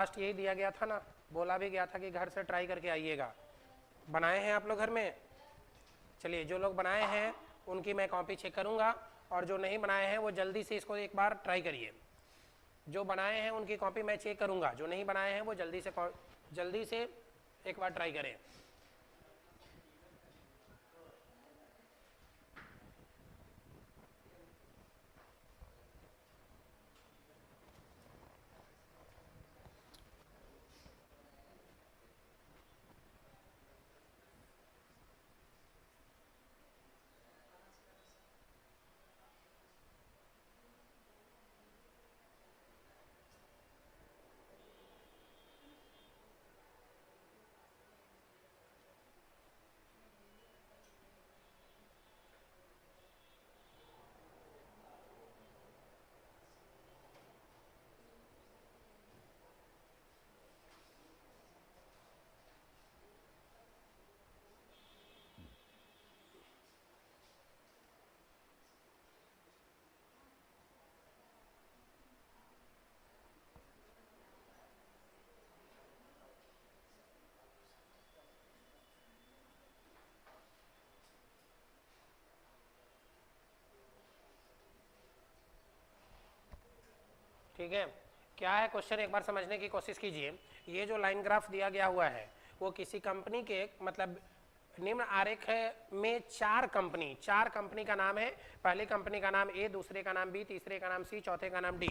Last यही दिया गया था ना, बोला भी गया था कि घर से ट्राई करके आइएगा। बनाए हैं आप लोग घर में? चलिए, जो लोग बनाए हैं उनकी मैं कॉपी चेक करूंगा, और जो नहीं बनाए हैं वो जल्दी से इसको एक बार ट्राई करिए। जो बनाए हैं उनकी कॉपी मैं चेक करूंगा, जो नहीं बनाए हैं वो जल्दी से एक बार ट्राई करें। ठीक है, क्या है क्वेश्चन, एक बार समझने की कोशिश कीजिए। ये जो लाइन ग्राफ दिया गया हुआ है वो किसी कंपनी के, मतलब निम्न आरेख में चार कंपनी का नाम है। पहली कंपनी का नाम ए, दूसरे का नाम बी, तीसरे का नाम सी, चौथे का नाम डी।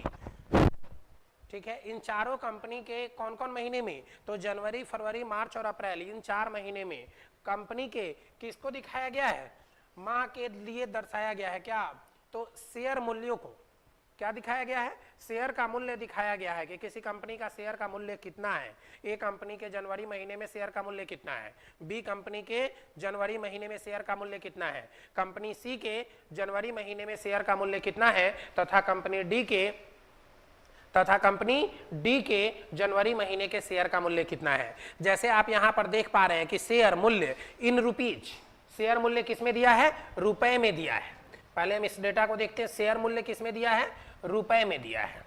ठीक है, इन चारों कंपनी के कौन कौन महीने में, तो जनवरी, फरवरी, मार्च और अप्रैल, इन 4 महीने में कंपनी के किसको दिखाया गया है, माह के लिए दर्शाया गया है। क्या, तो शेयर मूल्यों को क्या दिखाया गया है, शेयर का मूल्य दिखाया गया है कि किसी कंपनी का शेयर का मूल्य कितना है। ए कंपनी के जनवरी महीने में शेयर का मूल्य कितना है, बी कंपनी के जनवरी महीने में शेयर का मूल्य कितना है, कंपनी सी के जनवरी महीने में शेयर का मूल्य कितना है, तथा कंपनी डी के जनवरी महीने के शेयर का मूल्य कितना है। जैसे आप यहां पर देख पा रहे हैं कि शेयर मूल्य इन रुपीज, शेयर मूल्य किसमें दिया है, रुपए में दिया है। पहले हम इस डेटा को देखते हैं, शेयर मूल्य किसमें दिया है, रुपए में दिया है।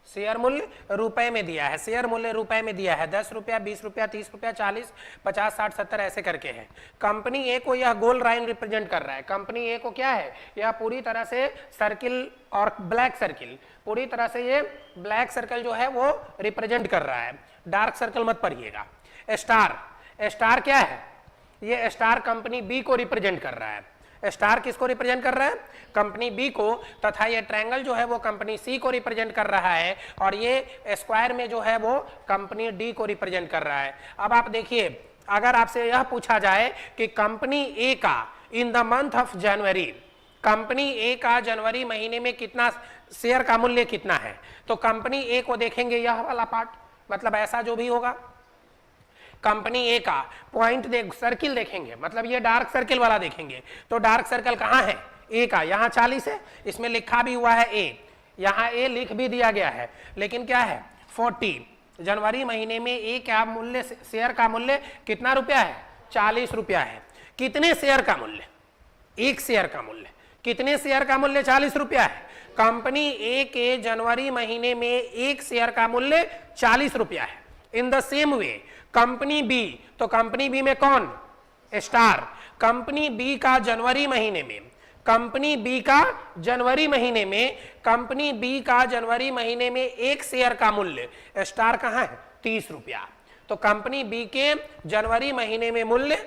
शेयर मूल्य रुपए में दिया है, शेयर मूल्य रुपए में दिया है। 10 रुपया, 20 रुपया, 30 रुपया, 40, 50, 60, 70 ऐसे करके है। कंपनी ए को यह गोल लाइन रिप्रेजेंट कर रहा है। कंपनी ए को क्या है, यह पूरी तरह से सर्किल और ब्लैक सर्किल, पूरी तरह से ये ब्लैक सर्कल जो है वो रिप्रेजेंट कर रहा है। डार्क सर्कल मत पढ़िएगा। स्टार क्या है, ये स्टार कंपनी बी को रिप्रेजेंट कर रहा है। स्टार किसको रिप्रेजेंट कर रहा है, कंपनी बी को, तथा ये ट्रायंगल जो है वो कंपनी सी को रिप्रेजेंट कर रहा है, और ये स्क्वायर में जो है वो कंपनी डी को रिप्रेजेंट कर रहा है। अब आप देखिए, अगर आपसे यह पूछा जाए कि कंपनी ए का in the month of January, company A का जनवरी महीने में कितना शेयर का मूल्य कितना है, तो कंपनी ए को देखेंगे यह वाला पार्ट, मतलब ऐसा जो भी होगा, कंपनी ए का पॉइंट सर्किल देखेंगे, मतलब ये डार्क सर्किल वाला देखेंगे। तो डार्क सर्कल कहाँ है, ए का, यहाँ 40 है, इसमें लिखा भी हुआ है ए, यहाँ ए लिख भी दिया गया है, लेकिन क्या है 40। जनवरी महीने में ए का मूल्य, शेयर का मूल्य कितना रुपया है, 40 रुपया है। कितने शेयर का मूल्य, एक शेयर का मूल्य, कितने शेयर का मूल्य 40 रुपया है। कंपनी ए के जनवरी महीने में एक शेयर का मूल्य 40 रुपया है। In the same way company B, तो कंपनी बी में कौन, स्टार, कंपनी बी का जनवरी महीने में, कंपनी बी का जनवरी महीने में एक शेयर का मूल्य, स्टार कहां है, 30 रुपया। तो कंपनी बी के जनवरी महीने में मूल्य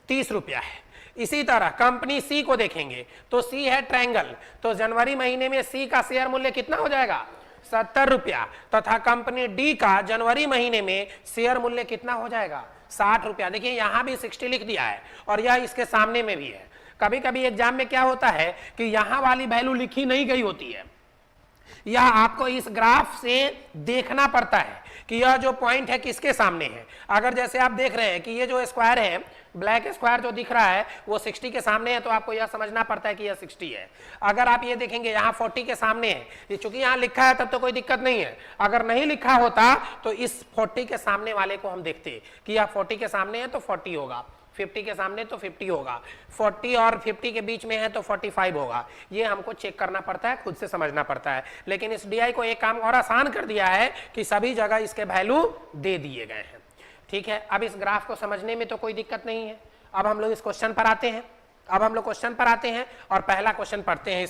30 रुपया है। इसी तरह कंपनी सी को देखेंगे, तो सी है ट्रायंगल, तो जनवरी महीने में सी का शेयर मूल्य कितना हो जाएगा, 70 रुपया, तथा कंपनी डी का जनवरी महीने में शेयर मूल्य कितना हो जाएगा, 60 रुपया। देखिए यहां भी 60 लिख दिया है, और यह इसके सामने में भी है। कभी कभी एग्जाम में क्या होता है कि यहां वाली वैल्यू लिखी नहीं गई होती है, यह आपको इस ग्राफ से देखना पड़ता है कि यह जो पॉइंट है किसके सामने है। अगर जैसे आप देख रहे हैं कि ये जो स्क्वायर है, ब्लैक स्क्वायर जो दिख रहा है वो 60 के सामने है, तो आपको यह समझना पड़ता है कि यह 60 है। अगर आप ये देखेंगे यहाँ 40 के सामने है, ये चूंकि यहाँ लिखा है तब तो कोई दिक्कत नहीं है। अगर नहीं लिखा होता तो इस 40 के सामने वाले को हम देखते कि यह 40 के सामने है तो 40 होगा, 50 के सामने तो 50 होगा, 40 और 50 के बीच में है तो 45 होगा। ये हमको चेक करना पड़ता है, खुद से समझना पड़ता है। लेकिन इस DI को एक काम और आसान कर दिया है कि सभी जगह इसके वैल्यू दे दिए गए हैं। ठीक है, अब इस ग्राफ को समझने में तो कोई दिक्कत नहीं है। अब हम लोग इस क्वेश्चन पर आते हैं। और पहला क्वेश्चन पढ़ते हैं।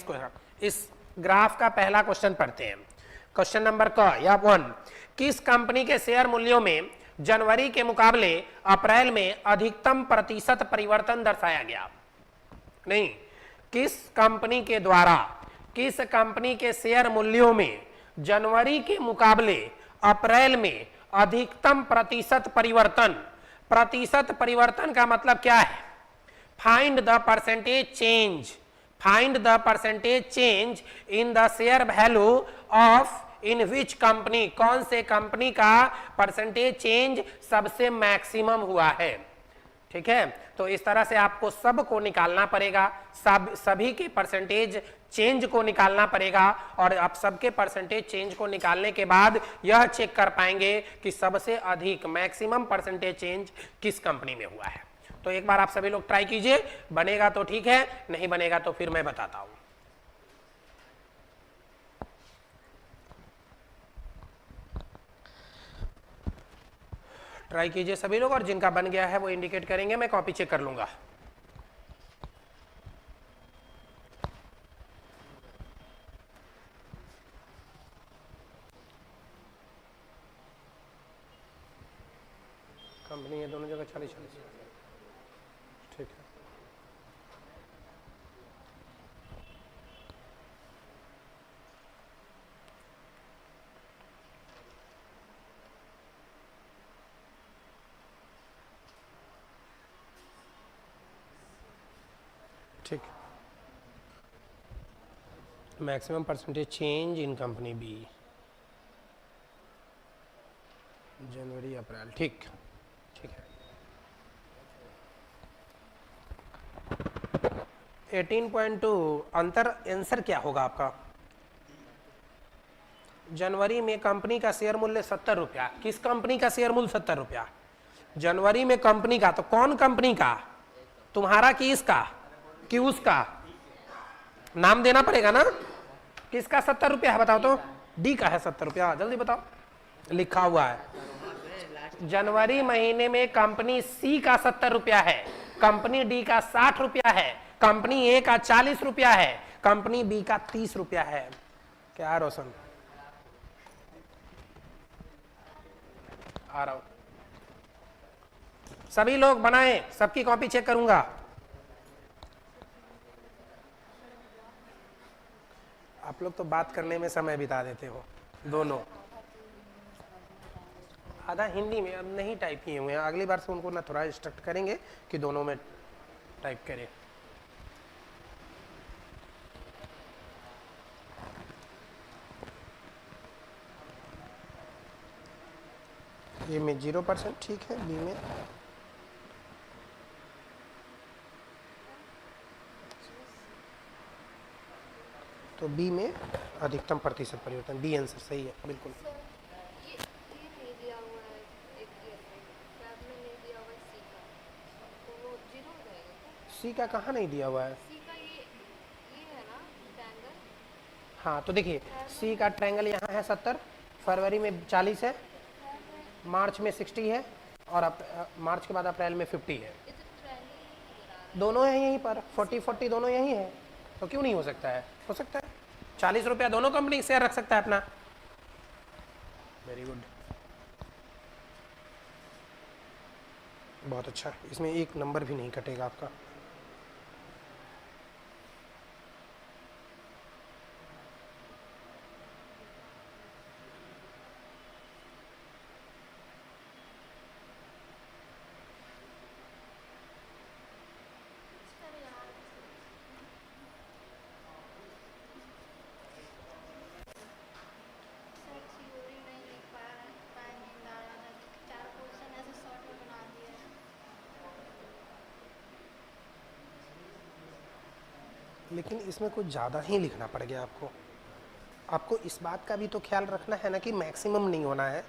इस ग्राफ का पहला क्वेश्चन पढ़ते हैं। क्वेश्चन नंबर या 1, किस कंपनी के शेयर मूल्यों में जनवरी के मुकाबले अप्रैल में अधिकतम प्रतिशत परिवर्तन दर्शाया गया? नहीं, किस कंपनी के शेयर मूल्यों में जनवरी के मुकाबले अप्रैल में अधिकतम प्रतिशत परिवर्तन। प्रतिशत परिवर्तन का मतलब क्या है? Find the percentage change in the share value of in which company, कौन से कंपनी का परसेंटेज चेंज सबसे मैक्सिमम हुआ है। ठीक है, तो इस तरह से आपको सबको निकालना पड़ेगा, सभी के परसेंटेज चेंज को निकालना पड़ेगा। और आप सबके परसेंटेज चेंज को निकालने के बाद यह चेक कर पाएंगे कि सबसे अधिक मैक्सिमम परसेंटेज चेंज किस कंपनी में हुआ है। तो एक बार आप सभी लोग ट्राई कीजिए, बनेगा तो ठीक है, नहीं बनेगा तो फिर मैं बताता हूं। ट्राई कीजिए सभी लोग, और जिनका बन गया है वो इंडिकेट करेंगे, मैं कॉपी चेक कर लूंगा। कंपनी है दोनों जगह 40-40। ठीक है, ठीक। Maximum percentage change in company B, January April. ठीक है। 18.2 आंसर क्या होगा आपका? जनवरी में कंपनी का शेयर मूल्य 70 रुपया। किस कंपनी का शेयर मूल्य 70 रुपया? जनवरी में कंपनी का। तो कौन कंपनी का? तुम्हारा कि इसका कि उसका? नाम देना पड़ेगा ना। किसका 70 रुपया है बताओ तो? डी का है 70 रुपया, जल्दी बताओ, लिखा हुआ है। जनवरी महीने में कंपनी सी का 70 रुपया है, कंपनी डी का 60 रुपया है, कंपनी ए का 40 रुपया है, कंपनी बी का 30 रुपया है। क्या रोशन? आ रहा हूं, सभी लोग बनाएं, सबकी कॉपी चेक करूंगा। आप लोग तो बात करने में समय बिता देते हो दोनों। आधा हिंदी में अब नहीं टाइप किए हुए हैं, अगली बार से उनको ना थोड़ा इंस्ट्रक्ट करेंगे कि दोनों में टाइप करें। ए में 0%, ठीक है। बी में तो बी में अधिकतम प्रतिशत परिवर्तन। बी आंसर सही है बिल्कुल। सी का कहाँ नहीं दिया हुआ है? हाँ तो देखिए, सी का ट्रायंगल यहाँ है 70, फरवरी में 40 है, मार्च में 60 है, और मार्च के बाद अप्रैल में 50 है। दोनों है यहीं पर, 40-40 दोनों यहीं है, तो क्यों नहीं हो सकता है? हो सकता है। 40 रुपया दोनों कंपनी शेयर रख सकता है अपना। वेरी गुड, बहुत अच्छा। इसमें एक नंबर भी नहीं कटेगा आपका। लेकिन इसमें कुछ ज़्यादा ही लिखना पड़ गया आपको। आपको इस बात का भी तो ख्याल रखना है ना कि मैक्सिमम नहीं होना है,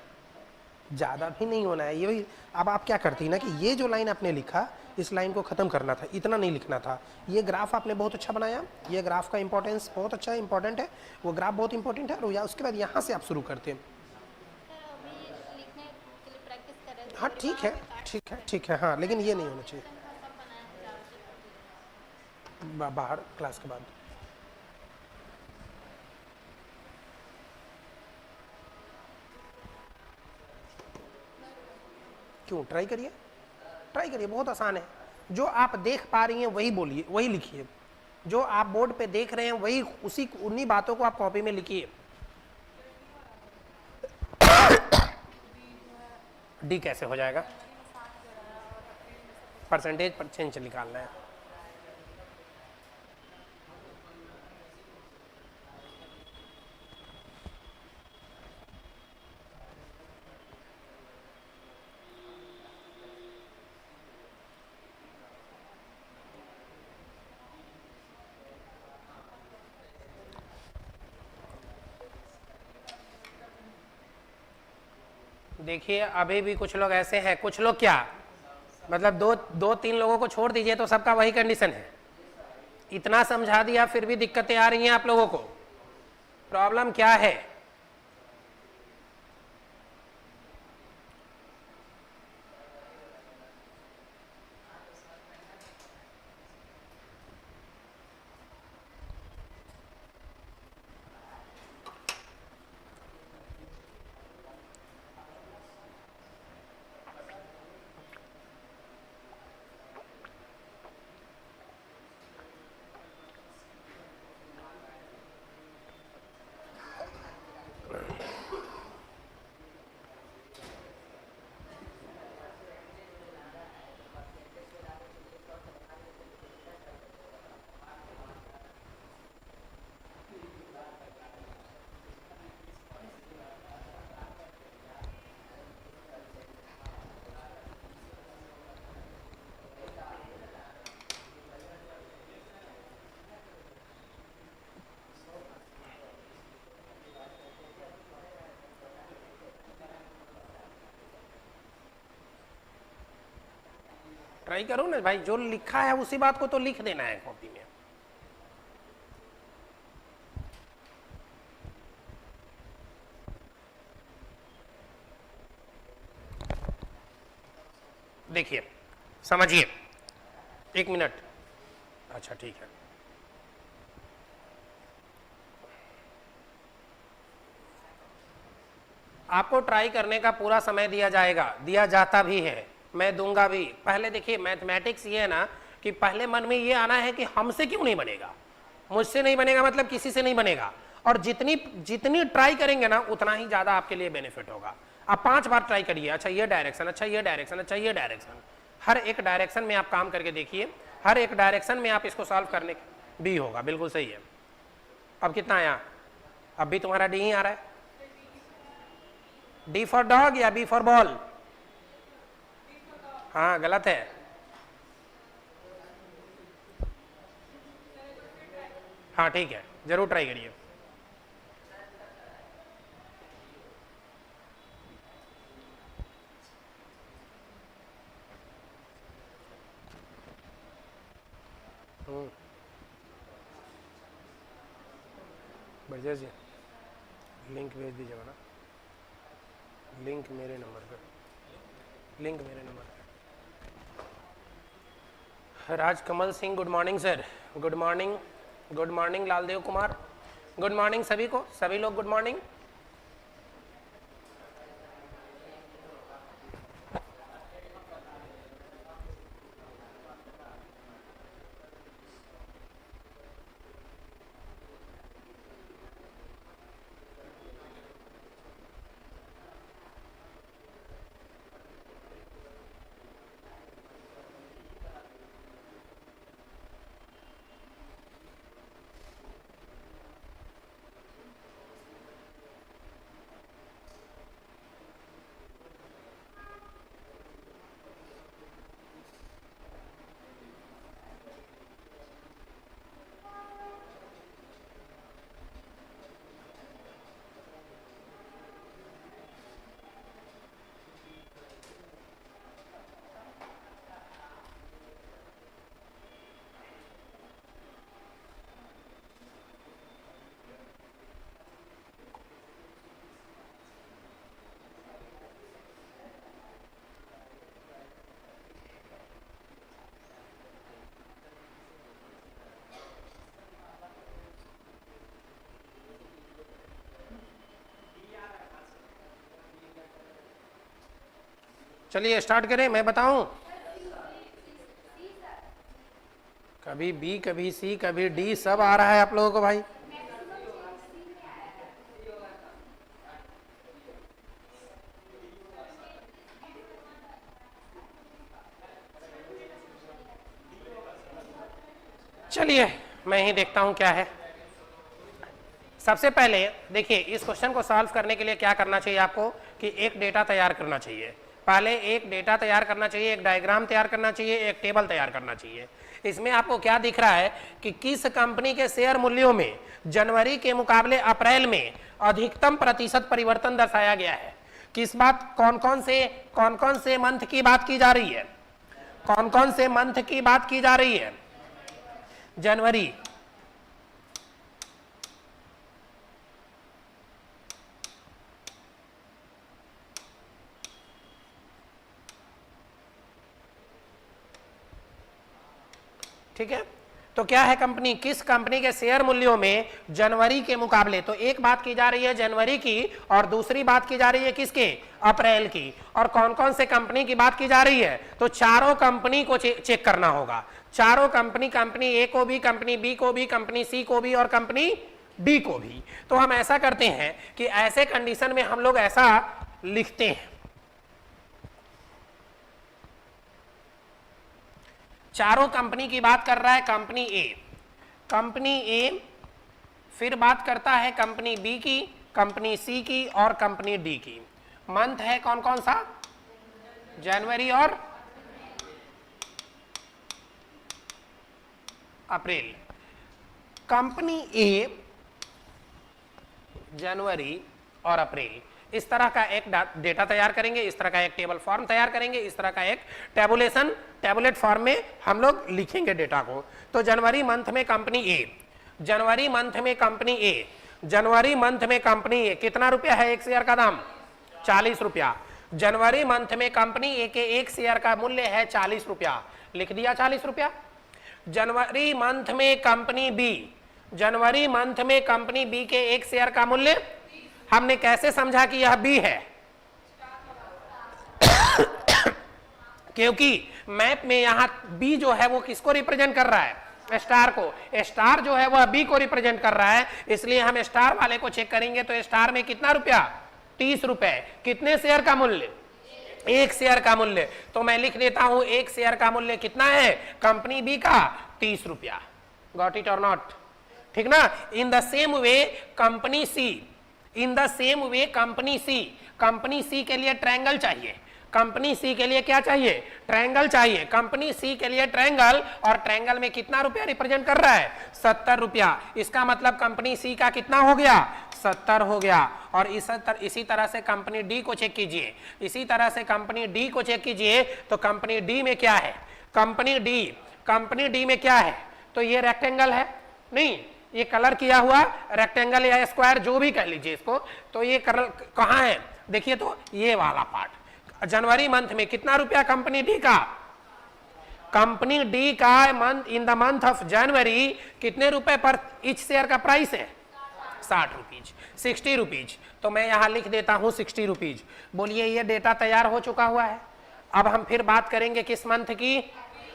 ज़्यादा भी नहीं होना है। ये भी अब आप क्या करती है ना कि ये जो लाइन आपने लिखा इस लाइन को ख़त्म करना था, इतना नहीं लिखना था। ये ग्राफ आपने बहुत अच्छा बनाया, ये ग्राफ का इंपॉर्टेंस बहुत अच्छा इंपॉर्टेंट है, वो ग्राफ बहुत इंपॉर्टेंट है। और या उसके बाद यहाँ से आप शुरू करते हैं। हाँ ठीक है, ठीक है, ठीक है, हाँ, लेकिन ये नहीं होना चाहिए बाहर क्लास के बाद। क्यों? ट्राई करिए, ट्राई करिए, बहुत आसान है। जो आप देख पा रही हैं वही बोलिए, वही लिखिए। जो आप बोर्ड पे देख रहे हैं वही, उसी उन्हीं बातों को आप कॉपी में लिखिए। डी कैसे हो जाएगा? परसेंटेज पर चेंज निकालना है। देखिए अभी भी कुछ लोग ऐसे हैं, कुछ लोग क्या मतलब दो तीन लोगों को छोड़ दीजिए तो सबका वही कंडीशन है। इतना समझा दिया फिर भी दिक्कतें आ रही हैं आप लोगों को। प्रॉब्लम क्या है? ट्राई करो ना भाई, जो लिखा है उसी बात को तो लिख देना है कॉपी में। देखिए समझिए, एक मिनट। अच्छा ठीक है, आपको ट्राई करने का पूरा समय दिया जाएगा, दिया जाता भी है, मैं दूंगा भी। पहले देखिए मैथमेटिक्स ये है ना कि पहले मन में ये आना है कि हमसे क्यों नहीं बनेगा, मुझसे नहीं बनेगा मतलब किसी से नहीं बनेगा। और जितनी जितनी ट्राई करेंगे ना उतना ही ज़्यादा आपके लिए बेनिफिट होगा। आप 5 बार ट्राई करिए, अच्छा ये डायरेक्शन, अच्छा ये डायरेक्शन, अच्छा ये डायरेक्शन, हर एक डायरेक्शन में आप काम करके देखिए, हर एक डायरेक्शन में आप इसको सॉल्व करने भी होगा। बिल्कुल सही है। अब कितना आया? अब भी तुम्हारा डी ही आ रहा है। डी फॉर डॉग या बी फॉर बॉल? हाँ गलत है। हाँ ठीक है, जरूर ट्राई करिए। बढ़िया जी, लिंक भेज दीजिएगा ना, लिंक मेरे नंबर पे, लिंक मेरे नंबर पे। Rajkamal Singh, good morning sir. Good morning, good morning Laldev Kumar, good morning सभी को, सभी लोग गुड मॉर्निंग। चलिए स्टार्ट करें, मैं बताऊं। कभी बी, कभी सी, कभी डी, सब आ रहा है आप लोगों को भाई। चलिए मैं ही देखता हूं क्या है। सबसे पहले देखिए, इस क्वेश्चन को सॉल्व करने के लिए क्या करना चाहिए आपको कि एक डेटा तैयार करना चाहिए। पहले एक डेटा तैयार करना चाहिए, एक डायग्राम तैयार करना चाहिए, एक टेबल तैयार करना चाहिए। इसमें आपको क्या दिख रहा है कि किस कंपनी के शेयर मूल्यों में जनवरी के मुकाबले अप्रैल में अधिकतम प्रतिशत परिवर्तन दर्शाया गया है। किस बात, कौन कौन से मंथ की बात की जा रही है, कौन कौन से मंथ की बात की जा रही है? जनवरी, ठीक है। तो क्या है कंपनी, किस कंपनी के शेयर मूल्यों में जनवरी के मुकाबले, तो एक बात की जा रही है जनवरी की और दूसरी बात की जा रही है किसके, अप्रैल की। और कौन कौन से कंपनी की बात की जा रही है, तो चारों कंपनी को चेक करना होगा। चारों कंपनी, कंपनी ए को भी, कंपनी बी को भी, कंपनी सी को भी और कंपनी डी को भी। तो हम ऐसा करते हैं कि ऐसे कंडीशन में हम लोग ऐसा लिखते हैं, चारों कंपनी की बात कर रहा है कंपनी ए, फिर बात करता है कंपनी बी की, कंपनी सी की और कंपनी डी की। मंथ है कौन कौन सा, जनवरी और अप्रैल। कंपनी ए, जनवरी और अप्रैल, इस तरह का एक डेटा तैयार करेंगे, इस तरह का एक टेबल फॉर्म तैयार करेंगे, इस तरह का एक टैबुलेट फॉर्म में हम लोग लिखेंगे डेटा को। तो जनवरी मंथ में कंपनी ए, जनवरी मंथ में कंपनी ए, जनवरी मंथ में कंपनी ए कितना रुपया है एक शेयर का दाम, 40 रुपया। जनवरी मंथ में कंपनी ए के एक शेयर का मूल्य है 40 रुपया, लिख दिया 40 रुपया। जनवरी मंथ में कंपनी बी, जनवरी मंथ में कंपनी बी के एक शेयर का मूल्य, हमने कैसे समझा कि यह बी है क्योंकि मैप में यहां बी जो है वो किसको रिप्रेजेंट कर रहा है, स्टार को। स्टार जो है वह बी को रिप्रेजेंट कर रहा है, इसलिए हम स्टार वाले को चेक करेंगे। तो स्टार में कितना रुपया, 30 रुपए। कितने शेयर का मूल्य, एक शेयर का मूल्य। तो मैं लिख देता हूं एक शेयर का मूल्य कितना है कंपनी बी का, 30 रुपया। गॉट इट और नॉट, ठीक ना। In the same way company C, in the same way company C, company C के लिए ट्रायंगल चाहिए, कंपनी सी के लिए क्या चाहिए, ट्रायंगल चाहिए। कंपनी सी के लिए ट्रायंगल, और ट्रायंगल में कितना रुपया रिप्रेजेंट कर रहा है, 70 रुपया। इसका मतलब कंपनी सी का कितना हो गया, 70 हो गया। और इसी तरह से कंपनी डी को चेक कीजिए, इसी तरह से कंपनी डी को चेक कीजिए। तो कंपनी डी में क्या है, कंपनी डी में क्या है, तो ये रेक्टेंगल है, नहीं ये कलर किया हुआ रेक्टेंगल या स्क्वायर जो भी कह लीजिए इसको। तो ये कहाँ है, देखिए तो ये वाला पार्ट। जनवरी मंथ में कितना रुपया कंपनी डी का, कंपनी डी का month, in the month of जनवरी कितने रुपए पर ईच शेयर का प्राइस है, 60 रुपीज, 60 रुपीज। तो मैं यहां लिख देता हूं 60 रुपीज। बोलिए ये डेटा तैयार हो चुका हुआ है। अब हम फिर बात करेंगे किस मंथ की,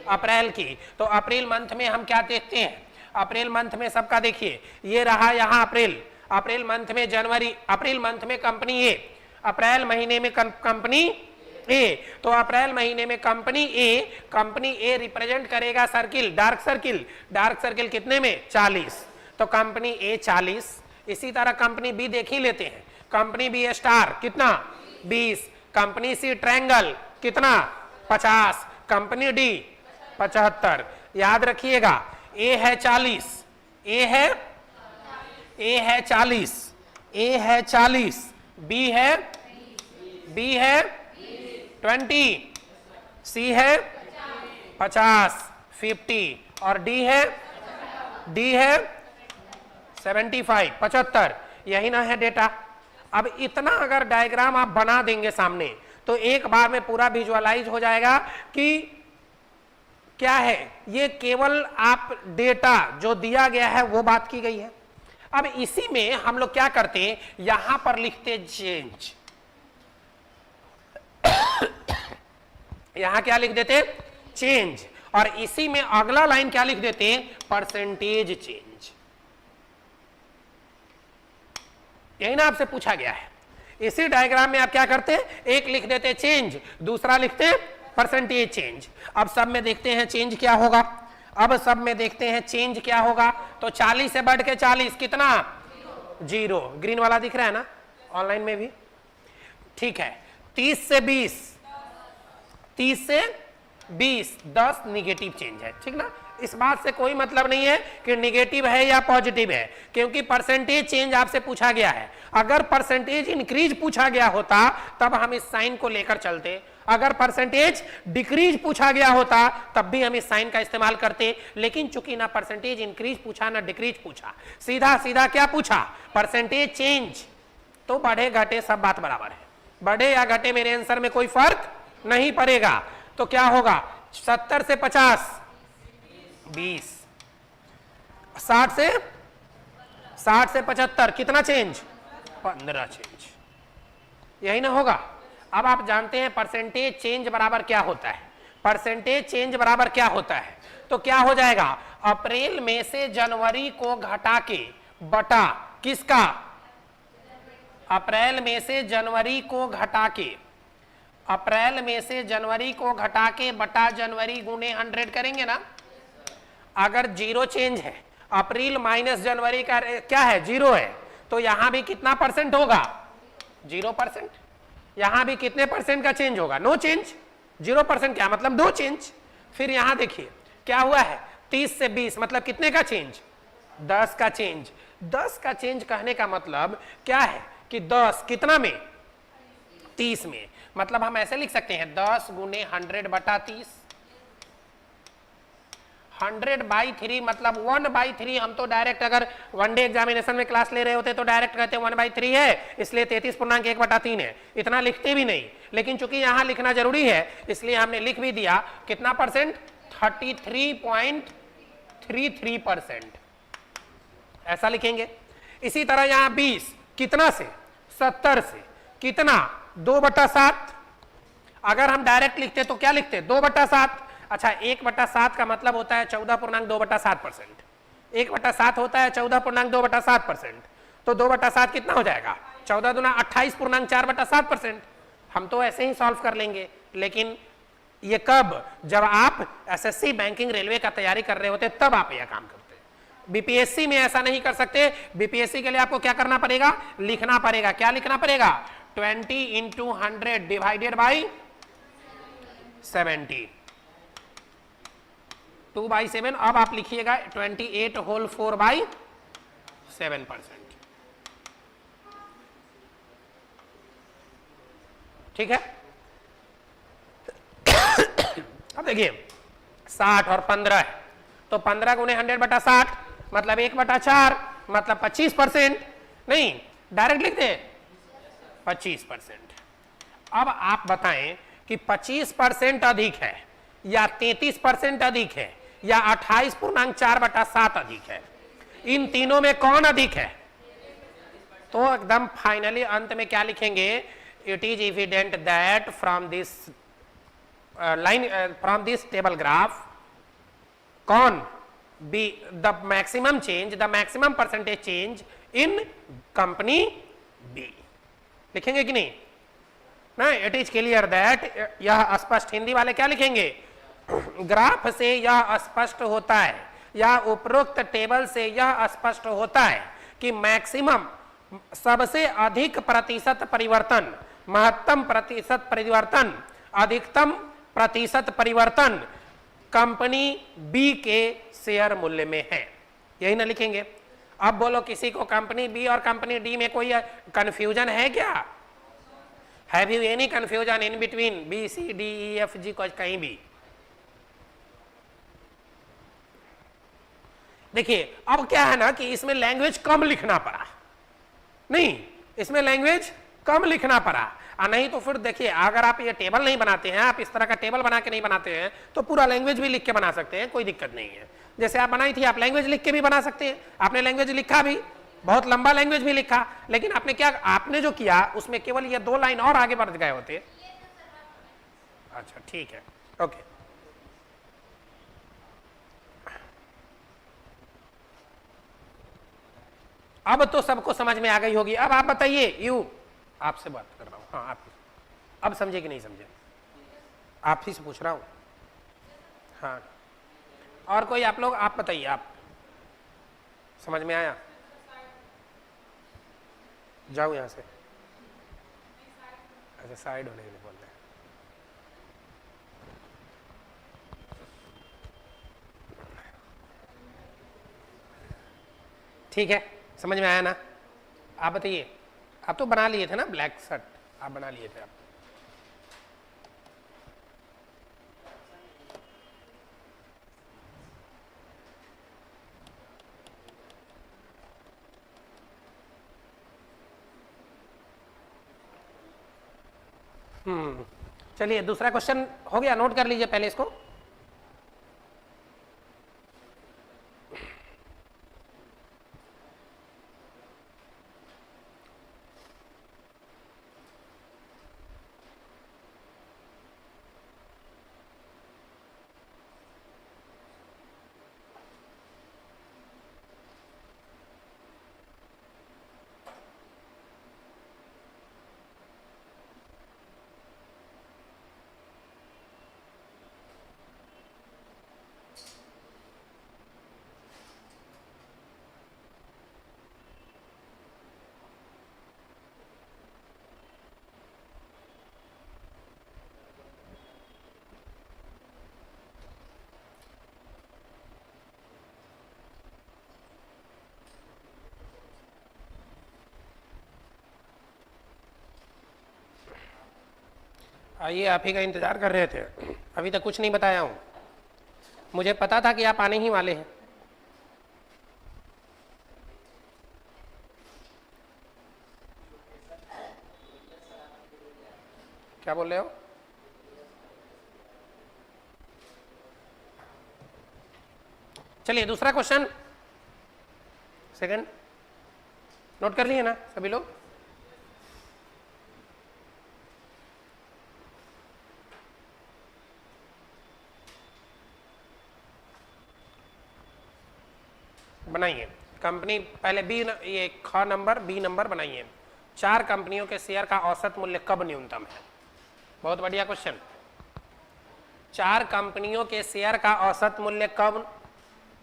अप्रैल की। तो अप्रैल मंथ में हम क्या देखते हैं, अप्रैल मंथ में सबका देखिए ये रहा यहां अप्रैल, अप्रैल मंथ में जनवरी, अप्रैल मंथ में कंपनी ए, अप्रैल महीने में कंपनी ए। तो अप्रैल महीने में कंपनी ए रिप्रेजेंट करेगा circle, dark circle, dark circle कितने में, 40। तो कंपनी ए 40। इसी तरह कंपनी बी देख ही लेते हैं, कंपनी बी स्टार कितना, 20। कंपनी सी ट्रायंगल कितना, 50। Company D 75। याद रखिएगा ए है 40, ए है 40, ए है 40, बी है 20, सी है 50, 50 और डी है 75, 75। यही ना है डेटा। अब इतना अगर डायग्राम आप बना देंगे सामने तो एक बार में पूरा विजुअलाइज हो जाएगा कि क्या है ये, केवल आप डेटा जो दिया गया है वो बात की गई है। अब इसी में हम लोग क्या करते हैं, यहां पर लिखते चेंज यहां क्या लिख देते, चेंज, और इसी में अगला लाइन क्या लिख देते, परसेंटेज चेंज। यही ना आपसे पूछा गया है। इसी डायग्राम में आप क्या करते, एक लिख देते चेंज, दूसरा लिखते परसेंटेज चेंज। अब सब में देखते हैं चेंज क्या होगा, अब सब में देखते हैं चेंज क्या होगा। तो 40 से बढ़ के 40 कितना, 0, ग्रीन वाला दिख रहा है ना ऑनलाइन में भी, ठीक है। 30 से 20, 30 से 20, 10 निगेटिव चेंज है, ठीक ना। इस बात से कोई मतलब नहीं है कि निगेटिव है या पॉजिटिव है, क्योंकि परसेंटेज चेंज आपसे पूछा गया है। अगर परसेंटेज इंक्रीज पूछा गया होता तब हम इस साइन को लेकर चलते, अगर परसेंटेज डिक्रीज पूछा गया होता तब भी हम इस साइन का इस्तेमाल करते। लेकिन चूंकि ना परसेंटेज इंक्रीज पूछा ना डिक्रीज पूछा, सीधा सीधा क्या पूछा, परसेंटेज चेंज, तो बढ़े घटे सब बात बराबर है, बढ़े या घटे मेरे आंसर में कोई फर्क नहीं पड़ेगा। तो क्या होगा, 70 से 50 20, 60 से 75 कितना चेंज, 15 चेंज, यही ना होगा। अब आप जानते हैं परसेंटेज चेंज बराबर क्या होता है, परसेंटेज चेंज बराबर क्या होता है, तो क्या हो जाएगा, अप्रैल में से जनवरी को घटा के बटा किसका, अप्रैल में से जनवरी को घटा के, अप्रैल में से जनवरी को घटा के बटा जनवरी गुने 100 करेंगे ना। अगर 0 चेंज है, अप्रैल माइनस जनवरी का क्या है, 0 है, तो यहां भी कितना परसेंट होगा, 0%। यहां भी कितने परसेंट का चेंज होगा, नो चेंज। 0% क्या मतलब, नो चेंज। फिर यहां देखिए क्या हुआ है, 30 से 20 मतलब कितने का चेंज, 10 का चेंज। 10 का चेंज कहने का मतलब क्या है कि 10 कितना में, 30 में, मतलब हम ऐसे लिख सकते हैं 10 गुने 100 बटा 30, 100/3 मतलब 1/3। हम तो डायरेक्ट अगर वनडे एग्जामिनेशन में क्लास ले रहे होते तो डायरेक्ट कहते 1/3 है, इसलिए 33.1/3 है, इतना लिखते भी नहीं। लेकिन चूंकि यहां लिखना जरूरी है इसलिए हमने लिख भी दिया कितना परसेंट, 33.33%, ऐसा लिखेंगे। इसी तरह यहां 20 कितना से, 70 से कितना, 2/7। अगर हम डायरेक्ट लिखते तो क्या लिखते, 2/7। अच्छा, 1/7 का मतलब होता है 14.2/7%, 1/7 होता है 14.2/7%, तो 2/7 कितना हो जाएगा, 14 दूना 28.4/7%। हम तो ऐसे ही सॉल्व कर लेंगे, लेकिन ये कब, जब आप एसएससी बैंकिंग रेलवे का तैयारी कर रहे होते तब आप यह काम करते हैं। बीपीएससी में ऐसा नहीं कर सकते। बीपीएससी के लिए आपको क्या करना पड़ेगा, लिखना पड़ेगा, क्या लिखना पड़ेगा, 20 × 100 डिवाइडेड बाई 70, 2/7। अब आप लिखिएगा 28 होल 4/7%, ठीक है। अब देखिए 60 और 15 है, तो 15 गुने 100/60 मतलब 1/4 मतलब 25%, नहीं डायरेक्ट लिख दे 25%। अब आप बताएं कि 25% अधिक है या 33% अधिक है या 28.4/7 अधिक है, इन तीनों में कौन अधिक है, तो एकदम फाइनली अंत में क्या लिखेंगे, it is evident that from this line, from this table graph, कौन B, the maximum change, the maximum percentage change in company B, लिखेंगे कि नहीं ना। इट इज क्लियर दैट, यह स्पष्ट, हिंदी वाले क्या लिखेंगे, ग्राफ से यह स्पष्ट होता है या उपरोक्त टेबल से यह स्पष्ट होता है कि मैक्सिमम सबसे अधिक प्रतिशत परिवर्तन, महत्तम प्रतिशत परिवर्तन, अधिकतम प्रतिशत परिवर्तन कंपनी बी के शेयर मूल्य में है, यही ना लिखेंगे। अब बोलो किसी को कंपनी बी और कंपनी डी में कोई कंफ्यूजन है क्या, have you any confusion in between B C D E F G, कहीं भी। देखिए अब क्या है ना कि इसमें लैंग्वेज कम लिखना पड़ा, नहीं इसमें लैंग्वेज कम लिखना पड़ा, और नहीं तो फिर देखिए अगर आप ये टेबल नहीं बनाते हैं, आप इस तरह का टेबल बना के नहीं बनाते हैं, तो पूरा लैंग्वेज भी लिख के बना सकते हैं, कोई दिक्कत नहीं है। जैसे आप बनाई थी, आप लैंग्वेज लिख के भी बना सकते हैं, आपने लैंग्वेज लिखा भी, बहुत लंबा लैंग्वेज भी लिखा, लेकिन आपने क्या, आपने जो किया उसमें केवल ये 2 लाइन और आगे बढ़ गए होते। अच्छा ठीक है, ओके। अब तो सबको समझ में आ गई होगी। अब आप बताइए, यू आपसे बात कर रहा हूँ, हाँ आप अब समझे कि नहीं समझे? आप ही से पूछ रहा हूँ। हाँ, और कोई आप लोग, आप बताइए, आप समझ में आया? जाओ यहाँ से। अच्छा, साइड होने के लिए बोल रहे हैं। ठीक है, समझ में आया ना? आप बताइए, आप तो बना लिए थे ना ब्लैक शर्ट, आप बना लिए थे आप। चलिए दूसरा क्वेश्चन हो गया, नोट कर लीजिए पहले इसको। आइए, आप ही का इंतजार कर रहे थे, अभी तक कुछ नहीं बताया हूँ। मुझे पता था कि आप आने ही वाले हैं। क्या बोल रहे हो? चलिए दूसरा क्वेश्चन, सेकंड, नोट कर लिए ना सभी लोग? बनाइए कंपनी पहले बी, ये ख नंबर बी नंबर बनाइए। 4 कंपनियों के शेयर का औसत मूल्य कब न्यूनतम है? बहुत बढ़िया क्वेश्चन। 4 कंपनियों के शेयर का औसत मूल्य कब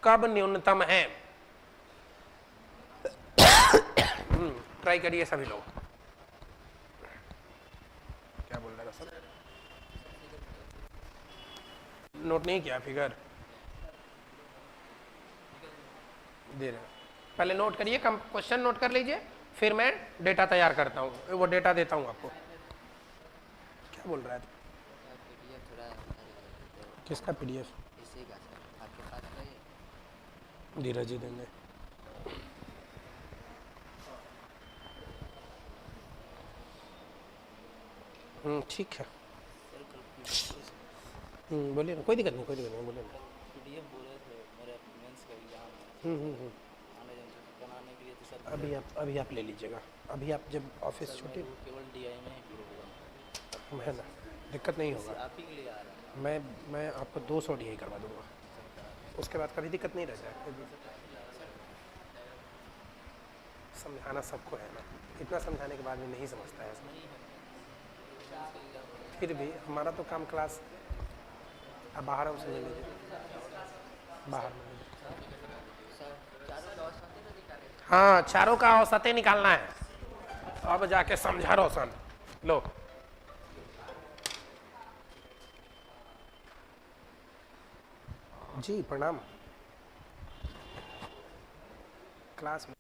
कब न्यूनतम है? ट्राई करिए सभी लोग। क्या बोल रहा था? नोट नहीं किया फिगर? दे रहे, पहले नोट करिए, क्वेश्चन नोट कर लीजिए, फिर मैं डेटा तैयार करता हूँ, वो डेटा देता हूँ आपको। क्या बोल रहा है तू? किसका पीडीएफ? धीरज जी देंगे। ठीक है, बोलिए ना, कोई दिक्कत नहीं, कोई दिक्कत नहीं, बोलिए ना। अभी आप ले लीजिएगा, अभी आप जब ऑफिस छुट्टी है ना, दिक्कत नहीं होगा। मैं आपको 200 DI करवा दूंगा, उसके बाद कभी दिक्कत नहीं रह जाए। समझाना सबको है ना, इतना समझाने के बाद भी नहीं समझता है इसमें। फिर भी हमारा तो काम क्लास, अब बाहर हमसे ले लीजिए, बाहर में ले लीजिए। हाँ, चारों का औसतें निकालना है। अब जाके समझा रोशन। लो, जी प्रणाम। क्लास में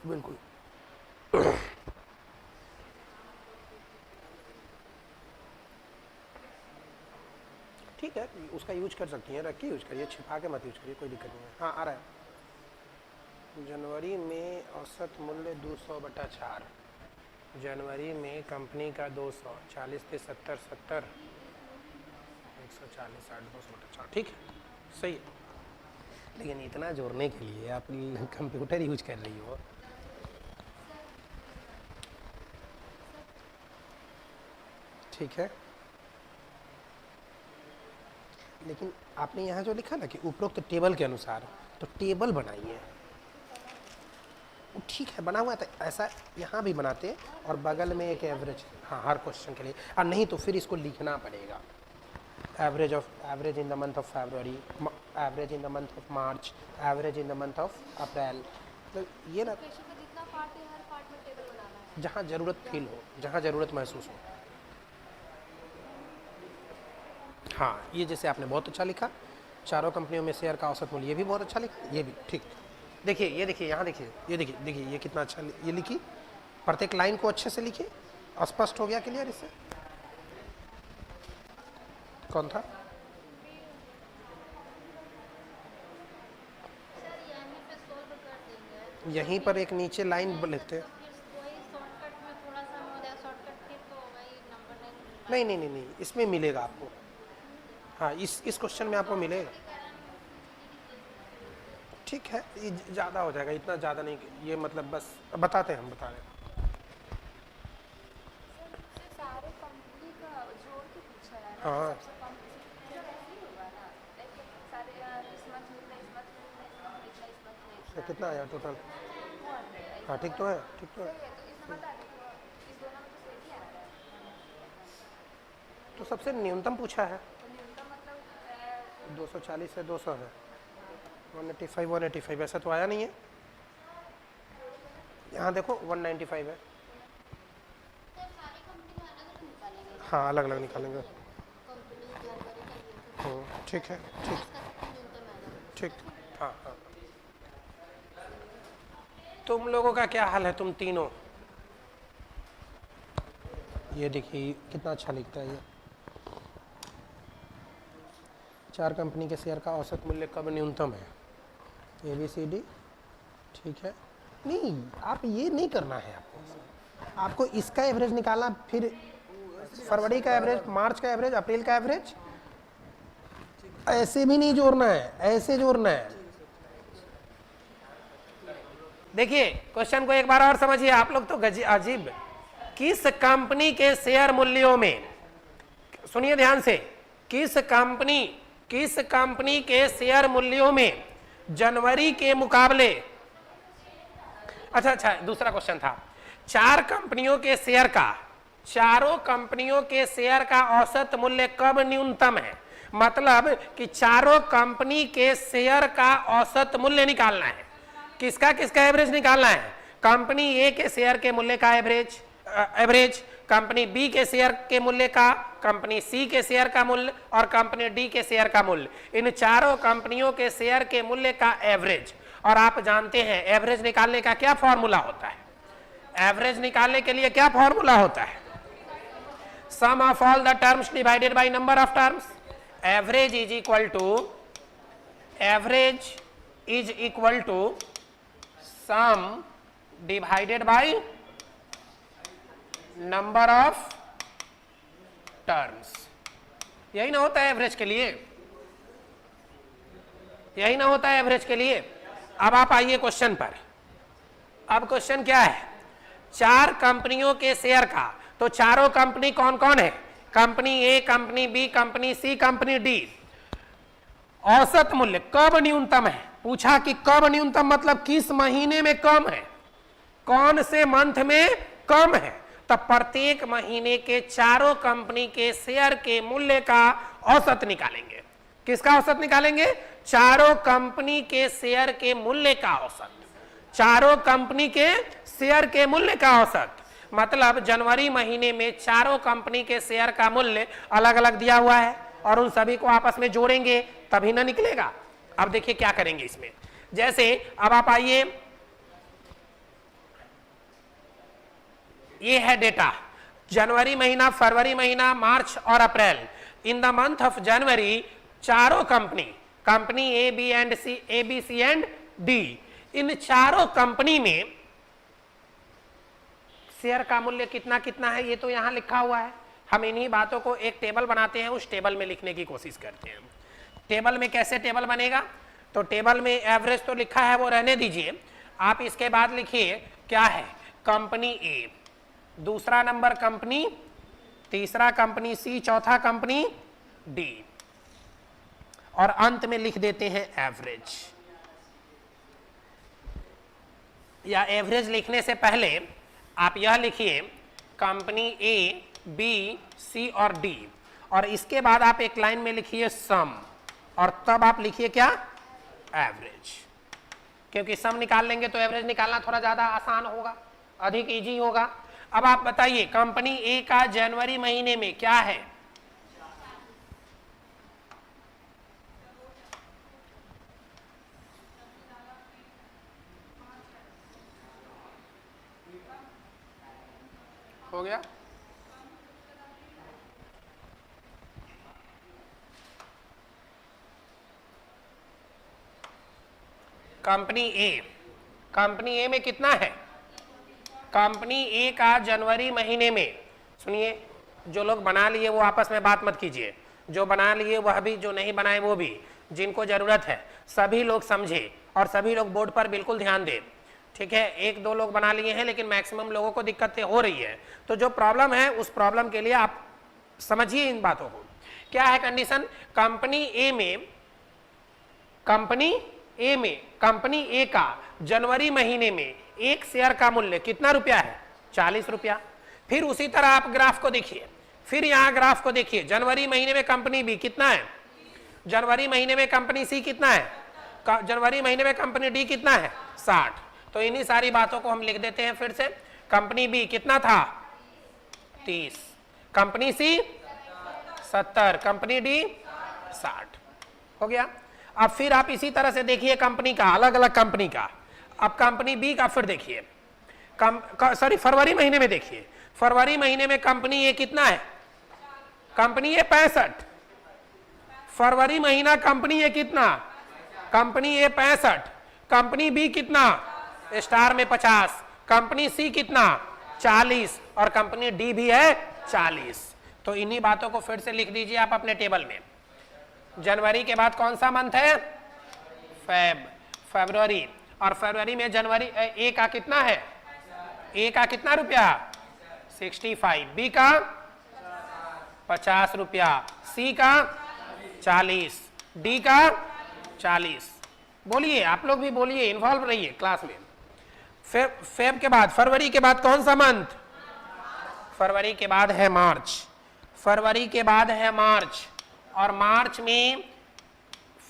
बिल्कुल। ठीक है, उसका यूज कर सकती हैं, रख के यूज करिए, छिपा के मत यूज करिए, कोई दिक्कत नहीं है। हाँ आ रहा है। जनवरी में औसत मूल्य 200/4, जनवरी में कंपनी का 200, 40 पे 70, 70, 140, 60, 200/4, ठीक है, सही है। लेकिन इतना जोड़ने के लिए आप कंप्यूटर यूज कर रही हो। ठीक है, लेकिन आपने यहाँ जो लिखा ना कि उपरोक्त टेबल के अनुसार, तो टेबल बनाइए। ठीक है, बना हुआ है, तो ऐसा यहाँ भी बनाते हैं और बगल में एक एवरेज, हाँ हर क्वेश्चन के लिए, और नहीं तो फिर इसको लिखना पड़ेगा। Average in the month of February, average in the month of March, average in the month of April, तो ये ना जहाँ ज़रूरत फील हो, जहाँ ज़रूरत महसूस हो। हाँ, ये जैसे आपने बहुत अच्छा लिखा, चारों कंपनियों में शेयर का औसत मूल्य, ये भी बहुत अच्छा लिखा, ये भी ठीक। देखिए, ये देखिए, यहाँ देखिए, ये देखिए, देखिए ये कितना अच्छा ये लिखी, प्रत्येक लाइन को अच्छे से लिखिए। स्पष्ट हो गया, क्लियर इससे? कौन था? यहीं पर एक नीचे लाइन लिखते हैं। नहीं नहीं नहीं नहीं, इसमें मिलेगा आपको। हाँ, इस क्वेश्चन में आपको मिलेगा। ठीक है, ये ज़्यादा हो जाएगा, इतना ज़्यादा नहीं, ये मतलब बस बताते हैं, हम बता रहे हैं। हाँ, तो कितना आया टोटल? हाँ ठीक तो है, ठीक तो है। तो सबसे न्यूनतम पूछा है, 240 से 200 है, 185, 185 ऐसा तो आया नहीं है। यहाँ देखो 195 है। हाँ, अलग अलग निकालेंगे। ठीक है, ठीक ठीक। हाँ हाँ, तुम लोगों का क्या हाल है, तुम तीनों? ये देखिए कितना अच्छा लिखता है ये। 4 कंपनी के शेयर का औसत मूल्य कब न्यूनतम है? ABCD, ठीक है। नहीं, आप ये नहीं करना है, आपको इसका एवरेज निकालना, फिर फरवरी का एवरेज, मार्च का एवरेज, अप्रैल का एवरेज, ऐसे भी नहीं जोड़ना है, ऐसे जोड़ना है। देखिए क्वेश्चन को एक बार और समझिए, आप लोग तो अजीब। किस कंपनी के शेयर मूल्यों में, सुनिए ध्यान से, किस कंपनी के शेयर मूल्यों में जनवरी के मुकाबले, अच्छा दूसरा क्वेश्चन था, 4 कंपनियों के शेयर का, चारों कंपनियों के शेयर का औसत मूल्य कब न्यूनतम है? मतलब कि चारों कंपनी के शेयर का औसत मूल्य निकालना है। किसका किसका एवरेज निकालना है? कंपनी ए के शेयर के मूल्य का एवरेज, कंपनी बी के शेयर के मूल्य का, कंपनी सी के शेयर का मूल्य और कंपनी डी के शेयर का मूल्य, इन चारों कंपनियों के शेयर के मूल्य का एवरेज। और आप जानते हैं एवरेज निकालने का क्या फॉर्मूला होता है? एवरेज निकालने के लिए क्या फॉर्मूला होता है? Sum of all the terms divided by number of terms. Average is equal to sum divided by number of terms. यही ना होता है एवरेज के लिए, यही ना होता है एवरेज के लिए। अब आप आइए क्वेश्चन पर। अब क्वेश्चन क्या है? 4 कंपनियों के शेयर का, तो चारों कंपनी कौन कौन है? Company A, company B, company C, company D. औसत मूल्य कब न्यूनतम है? पूछा कि कब न्यूनतम, मतलब किस महीने में कम है, कौन से मंथ में कम है। तो प्रत्येक महीने के चारों कंपनी के शेयर के मूल्य का औसत निकालेंगे। किसका औसत निकालेंगे? चारों कंपनी के शेयर के मूल्य का औसत, चारों कंपनी के शेयर के मूल्य का औसत। मतलब जनवरी महीने में चारों कंपनी के शेयर का मूल्य अलग अलग दिया हुआ है और उन सभी को आपस में जोड़ेंगे तभी ना निकलेगा। अब देखिए क्या करेंगे इसमें। जैसे अब आप आइए, ये है डेटा, जनवरी महीना, फरवरी महीना, मार्च और अप्रैल। In the month of January चारों company A B and C, A B C and D, इन चारों कंपनी में शेयर का मूल्य कितना कितना है ये तो यहां लिखा हुआ है। हम इन्हीं बातों को एक टेबल बनाते हैं, उस टेबल में लिखने की कोशिश करते हैं। टेबल में कैसे टेबल बनेगा, तो टेबल में एवरेज तो लिखा है वो रहने दीजिए, आप इसके बाद लिखिए क्या है, कंपनी ए, दूसरा नंबर कंपनी, तीसरा कंपनी सी, चौथा कंपनी डी, और अंत में लिख देते हैं एवरेज। या एवरेज लिखने से पहले आप यह लिखिए कंपनी ए, बी, सी और डी, और इसके बाद आप एक लाइन में लिखिए सम, और तब आप लिखिए क्या, एवरेज। क्योंकि सम निकाल लेंगे तो एवरेज निकालना थोड़ा ज्यादा आसान होगा, अधिक इजी होगा। अब आप बताइए कंपनी ए का जनवरी महीने में क्या है, हो गया, कंपनी ए में कितना है, कंपनी ए का जनवरी महीने में, सुनिए जो लोग बना लिए वो आपस में बात मत कीजिए, जो बना लिए वह भी, जो नहीं बनाए वो भी, जिनको जरूरत है सभी लोग समझे और सभी लोग बोर्ड पर बिल्कुल ध्यान दें, ठीक है। एक दो लोग बना लिए हैं लेकिन मैक्सिमम लोगों को दिक्कतें हो रही है, तो जो प्रॉब्लम है उस प्रॉब्लम के लिए आप समझिए इन बातों को। क्या है कंडीशन, कंपनी ए का जनवरी महीने में एक शेयर का मूल्य कितना रुपया है, 40 रुपया। फिर उसी तरह आप ग्राफ को देखिए, फिर यहाँ ग्राफ को देखिए, जनवरी महीने में कंपनी बी कितना है, जनवरी महीने में कंपनी सी कितना है, जनवरी महीने में कंपनी डी कितना है, 60। तो इन्हीं सारी बातों को हम लिख देते हैं फिर से। कंपनी बी कितना था, 30, कंपनी सी 70, कंपनी डी 60, हो गया। अब फिर आप इसी तरह से देखिए कंपनी का, अलग अलग कंपनी का। अब कंपनी बी का फिर देखिए, सॉरी फरवरी महीने में देखिए, फरवरी महीने में कंपनी ए कितना है, कंपनी ए 65, फरवरी महीना कंपनी ए कितना, कंपनी ए 65, कंपनी बी कितना, स्टार में 50, कंपनी सी कितना 40, और कंपनी डी भी है 40। तो इन्हीं बातों को फिर से लिख दीजिए आप अपने टेबल में। जनवरी के बाद कौन सा मंथ है, फरवरी, और फरवरी में जनवरी ए का कितना है, ए का कितना रुपया 65, बी का 50 रुपया, सी का 40, डी का 40। बोलिए आप लोग भी बोलिए, इन्वॉल्व रहिए क्लास में। फेब के बाद, फरवरी के बाद कौन सा मंथ, फरवरी के बाद है मार्च, फरवरी के बाद है मार्च, और मार्च में,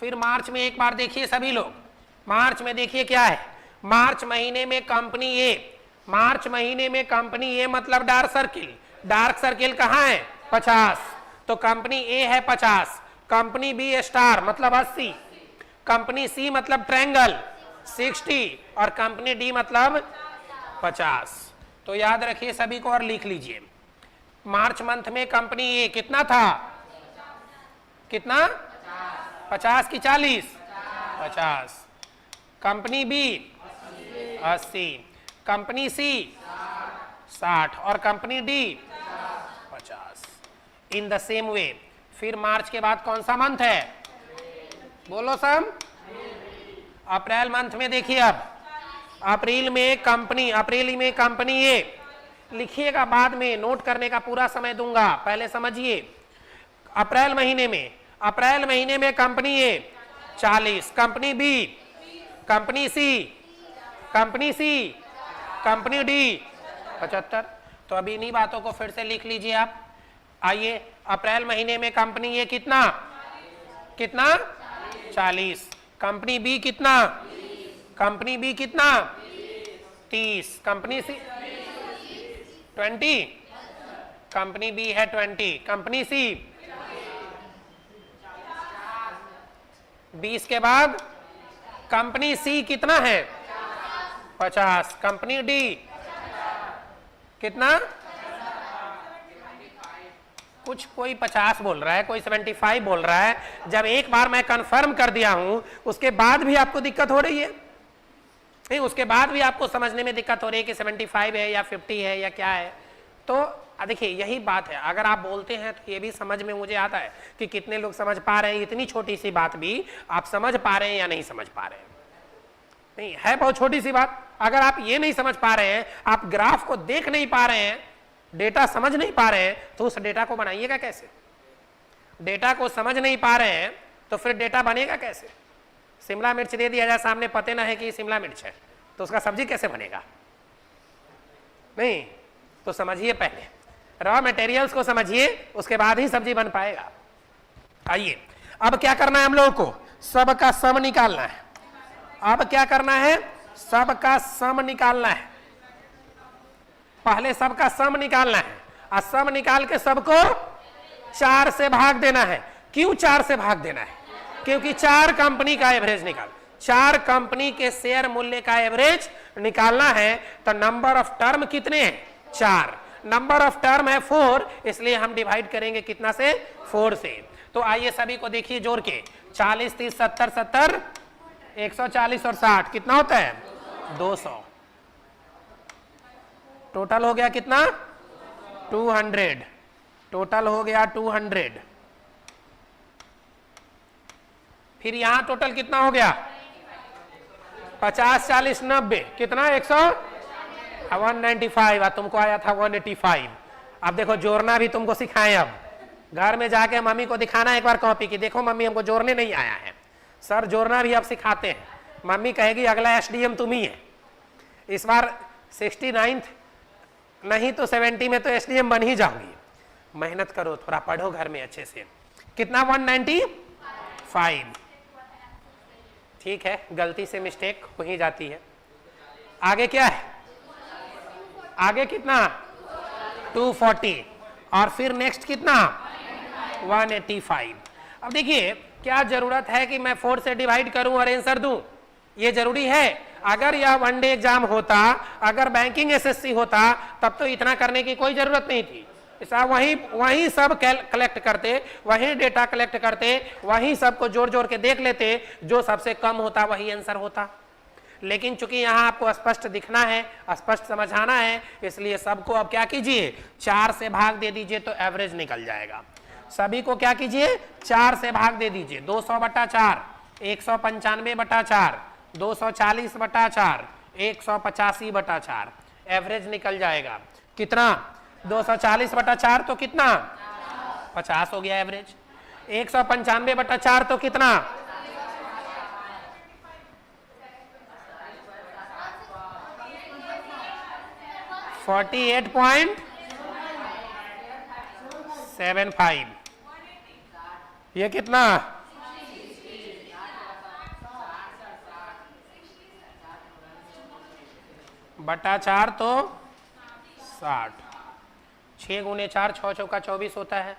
फिर मार्च में एक बार देखिए सभी लोग, मार्च में देखिए क्या है, मार्च महीने में कंपनी ए, मार्च महीने में कंपनी ए मतलब डार्क सर्किल, डार्क सर्किल कहाँ है 50, तो कंपनी ए है 50, कंपनी बी स्टार मतलब 80, कंपनी सी मतलब ट्रायंगल 60, और कंपनी डी मतलब 50। तो याद रखिए सभी को और लिख लीजिए। मार्च मंथ में कंपनी ए कितना था, कितना 50 की 40, 50, कंपनी बी 80, कंपनी सी 60, और company D 50। In the same वे फिर मार्च के बाद कौन सा मंथ है, बोलो सब, अप्रैल मंथ में देखिए। अब अप्रैल में कंपनी ए लिखिएगा, बाद में नोट करने का पूरा समय दूंगा, पहले समझिए। अप्रैल महीने में कंपनी ए 40, company B, company C, company D 75। तो अभी इन्हीं बातों को फिर से लिख लीजिए आप। आइए, अप्रैल महीने में कंपनी ए कितना 40, कंपनी बी कितना 30, कंपनी सी 20, कंपनी बी है 20, कंपनी सी 20 के बाद कंपनी सी कितना है 50, कंपनी डी कितना? कुछ कोई 50 बोल रहा है, कोई 75 बोल रहा है। जब एक बार मैं कंफर्म कर दिया हूं उसके बाद भी आपको दिक्कत हो रही है, नहीं उसके बाद भी आपको समझने में दिक्कत हो रही है कि 75 है या 50 है या क्या है। तो देखिए यही बात है, अगर आप बोलते हैं तो ये भी समझ में मुझे आता है कि कितने लोग समझ पा रहे हैं। इतनी छोटी सी बात भी आप समझ पा रहे हैं या नहीं समझ पा रहे हैं? नहीं है, बहुत छोटी सी बात। अगर आप ये नहीं समझ पा रहे हैं, आप ग्राफ को देख नहीं पा रहे हैं, डेटा समझ नहीं पा रहे हैं, तो उस डेटा को बनाइएगा कैसे? डेटा को समझ नहीं पा रहे हैं तो फिर डेटा बनेगा कैसे? शिमला मिर्च दे दिया जाए सामने, पते ना है कि शिमला मिर्च है, तो उसका सब्जी कैसे बनेगा? नहीं, तो समझिए, पहले रॉ मटेरियल्स को समझिए, उसके बाद ही सब्जी बन पाएगा। आइए अब क्या करना है हम लोगों को? सबका सम निकालना है। अब क्या करना है? सबका सम निकालना है। पहले सबका सम निकालना है और सम निकाल के सबको 4 से भाग देना है। क्यों 4 से भाग देना है? क्योंकि 4 कंपनी का एवरेज निकाल, 4 कंपनी के शेयर मूल्य का एवरेज निकालना है। तो नंबर ऑफ टर्म कितने हैं? 4। नंबर ऑफ टर्म है 4, इसलिए हम डिवाइड करेंगे कितना से? 4 से। तो आइए सभी को देखिए जोड़ के, 40 30 70 70 140 और 60 कितना होता है? 200। टोटल हो गया कितना? 200। टोटल हो गया 200। फिर यहां टोटल कितना हो गया? 50 40 90 कितना? 195। तुमको आया था 185। अब देखो जोड़ना भी तुमको सिखाएं। अब घर में जाके मम्मी को दिखाना एक बार कॉपी की, देखो मम्मी हमको जोड़ने नहीं आया है। सर जोड़ना भी अब सिखाते हैं। मम्मी कहेगी अगला एसडीएम तुम ही है। इस बार 69 नहीं तो 70 में तो एसडीएम बन ही जाओगी। मेहनत करो, थोड़ा पढ़ो घर में अच्छे से। कितना? 195। ठीक है, गलती से मिस्टेक हो ही जाती है। आगे क्या है? आगे कितना? 240। और फिर नेक्स्ट कितना? 185। अब देखिए क्या जरूरत है कि मैं 4 से डिवाइड करूं और आंसर दूं? ये जरूरी है? अगर यह वनडे एग्जाम होता, अगर बैंकिंग एसएससी होता, तब तो इतना करने की कोई जरूरत नहीं थी। वहीं सब कलेक्ट करते, वहीं डेटा कलेक्ट करते, वहीं सबको जोड़ जोड़ के देख लेते, जो सबसे कम होता वही आंसर होता। लेकिन चूंकि यहाँ आपको स्पष्ट दिखना है, स्पष्ट समझाना है, इसलिए सबको अब क्या कीजिए? 4 से भाग दे दीजिए तो एवरेज निकल जाएगा। सभी को क्या कीजिए? 4 से भाग दे दीजिए। 200/4, 195/4, 240/4, 185/4, एवरेज निकल जाएगा। कितना? 240/4 तो कितना? 50 हो गया एवरेज। 195/4 तो कितना? 48.75। ये कितना? 4 तो 60। 6 गुने 4 6 चौका 24 होता है।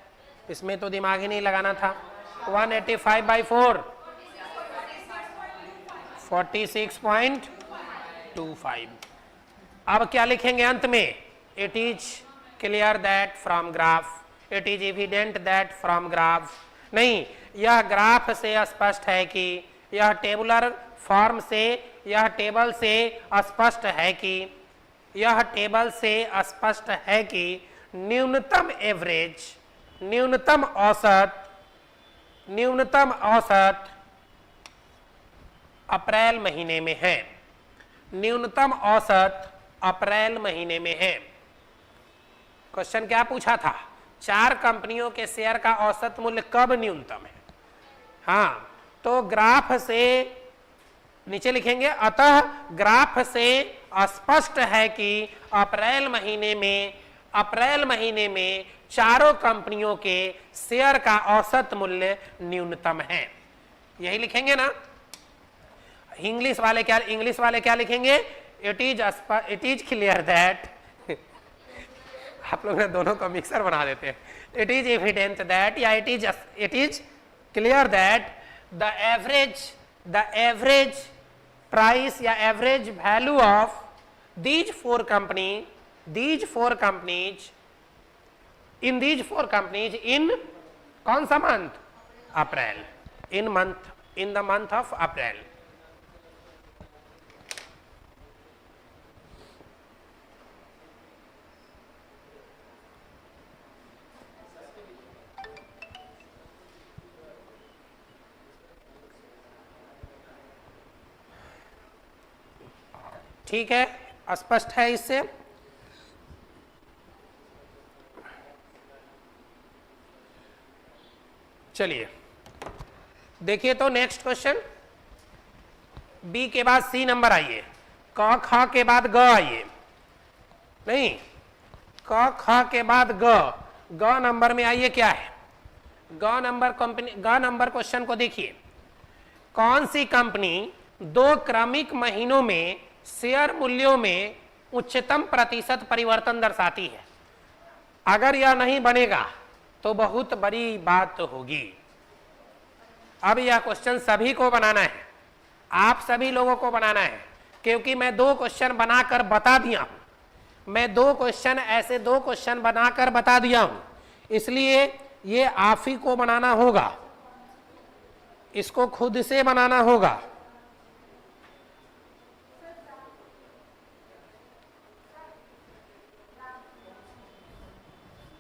इसमें तो दिमाग ही नहीं लगाना था। 185/4 46.25। अब क्या लिखेंगे अंत में? It is clear that from graph, it is evident that from graph. नहीं, यह ग्राफ से स्पष्ट है कि, यह टेबुलर फॉर्म से, यह टेबल से स्पष्ट है कि, यह टेबल से स्पष्ट है कि न्यूनतम एवरेज, न्यूनतम औसत अप्रैल महीने में है। न्यूनतम औसत अप्रैल महीने में है। क्वेश्चन क्या पूछा था? 4 कंपनियों के शेयर का औसत मूल्य कब न्यूनतम है? हाँ, तो ग्राफ से नीचे लिखेंगे, अतः ग्राफ से स्पष्ट है कि अप्रैल महीने में चारों कंपनियों के शेयर का औसत मूल्य न्यूनतम है। यही लिखेंगे ना? इंग्लिश वाले क्या लिखेंगे? इट इज क्लियर दैट आप लोग ने दोनों को मिक्सर बना देते हैं। इट इज एविडेंट दैट, या it is clear that the average price या average value of these 4 company these four companies, in these four companies in कौन सा month? April. In the month of April. ठीक है, स्पष्ट है इससे? चलिए देखिए तो नेक्स्ट क्वेश्चन, बी के बाद सी नंबर आइए, क ख के बाद ग आइए, नहीं क ख के बाद ग नंबर में आइए, क्या है ग नंबर? कंपनी ग नंबर क्वेश्चन को देखिए, कौन सी कंपनी 2 क्रमिक महीनों में शेयर मूल्यों में उच्चतम प्रतिशत परिवर्तन दर्शाती है? अगर यह नहीं बनेगा तो बहुत बड़ी बात होगी। अब यह क्वेश्चन सभी को बनाना है, आप सभी लोगों को बनाना है, क्योंकि मैं 2 क्वेश्चन बनाकर बता दिया हूं, मैं 2 क्वेश्चन ऐसे 2 क्वेश्चन बनाकर बता दिया हूं, इसलिए ये आप ही को बनाना होगा, इसको खुद से बनाना होगा।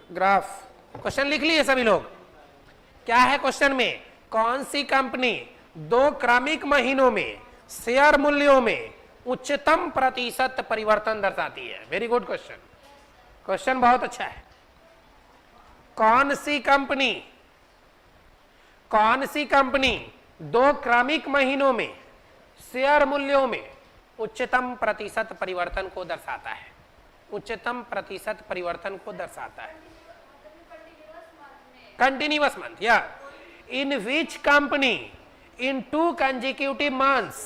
ग्राफ क्वेश्चन लिख लिए सभी लोग? क्या है क्वेश्चन में? कौन सी कंपनी 2 क्रमिक महीनों में शेयर मूल्यों में उच्चतम प्रतिशत परिवर्तन दर्शाती है? वेरी गुड क्वेश्चन, क्वेश्चन बहुत अच्छा है। कौन सी कंपनी 2 क्रमिक महीनों में शेयर मूल्यों में उच्चतम प्रतिशत परिवर्तन को दर्शाता है? उच्चतम प्रतिशत परिवर्तन को दर्शाता है। कंटिन्यूअस मंथ, या in which company in 2 consecutive months,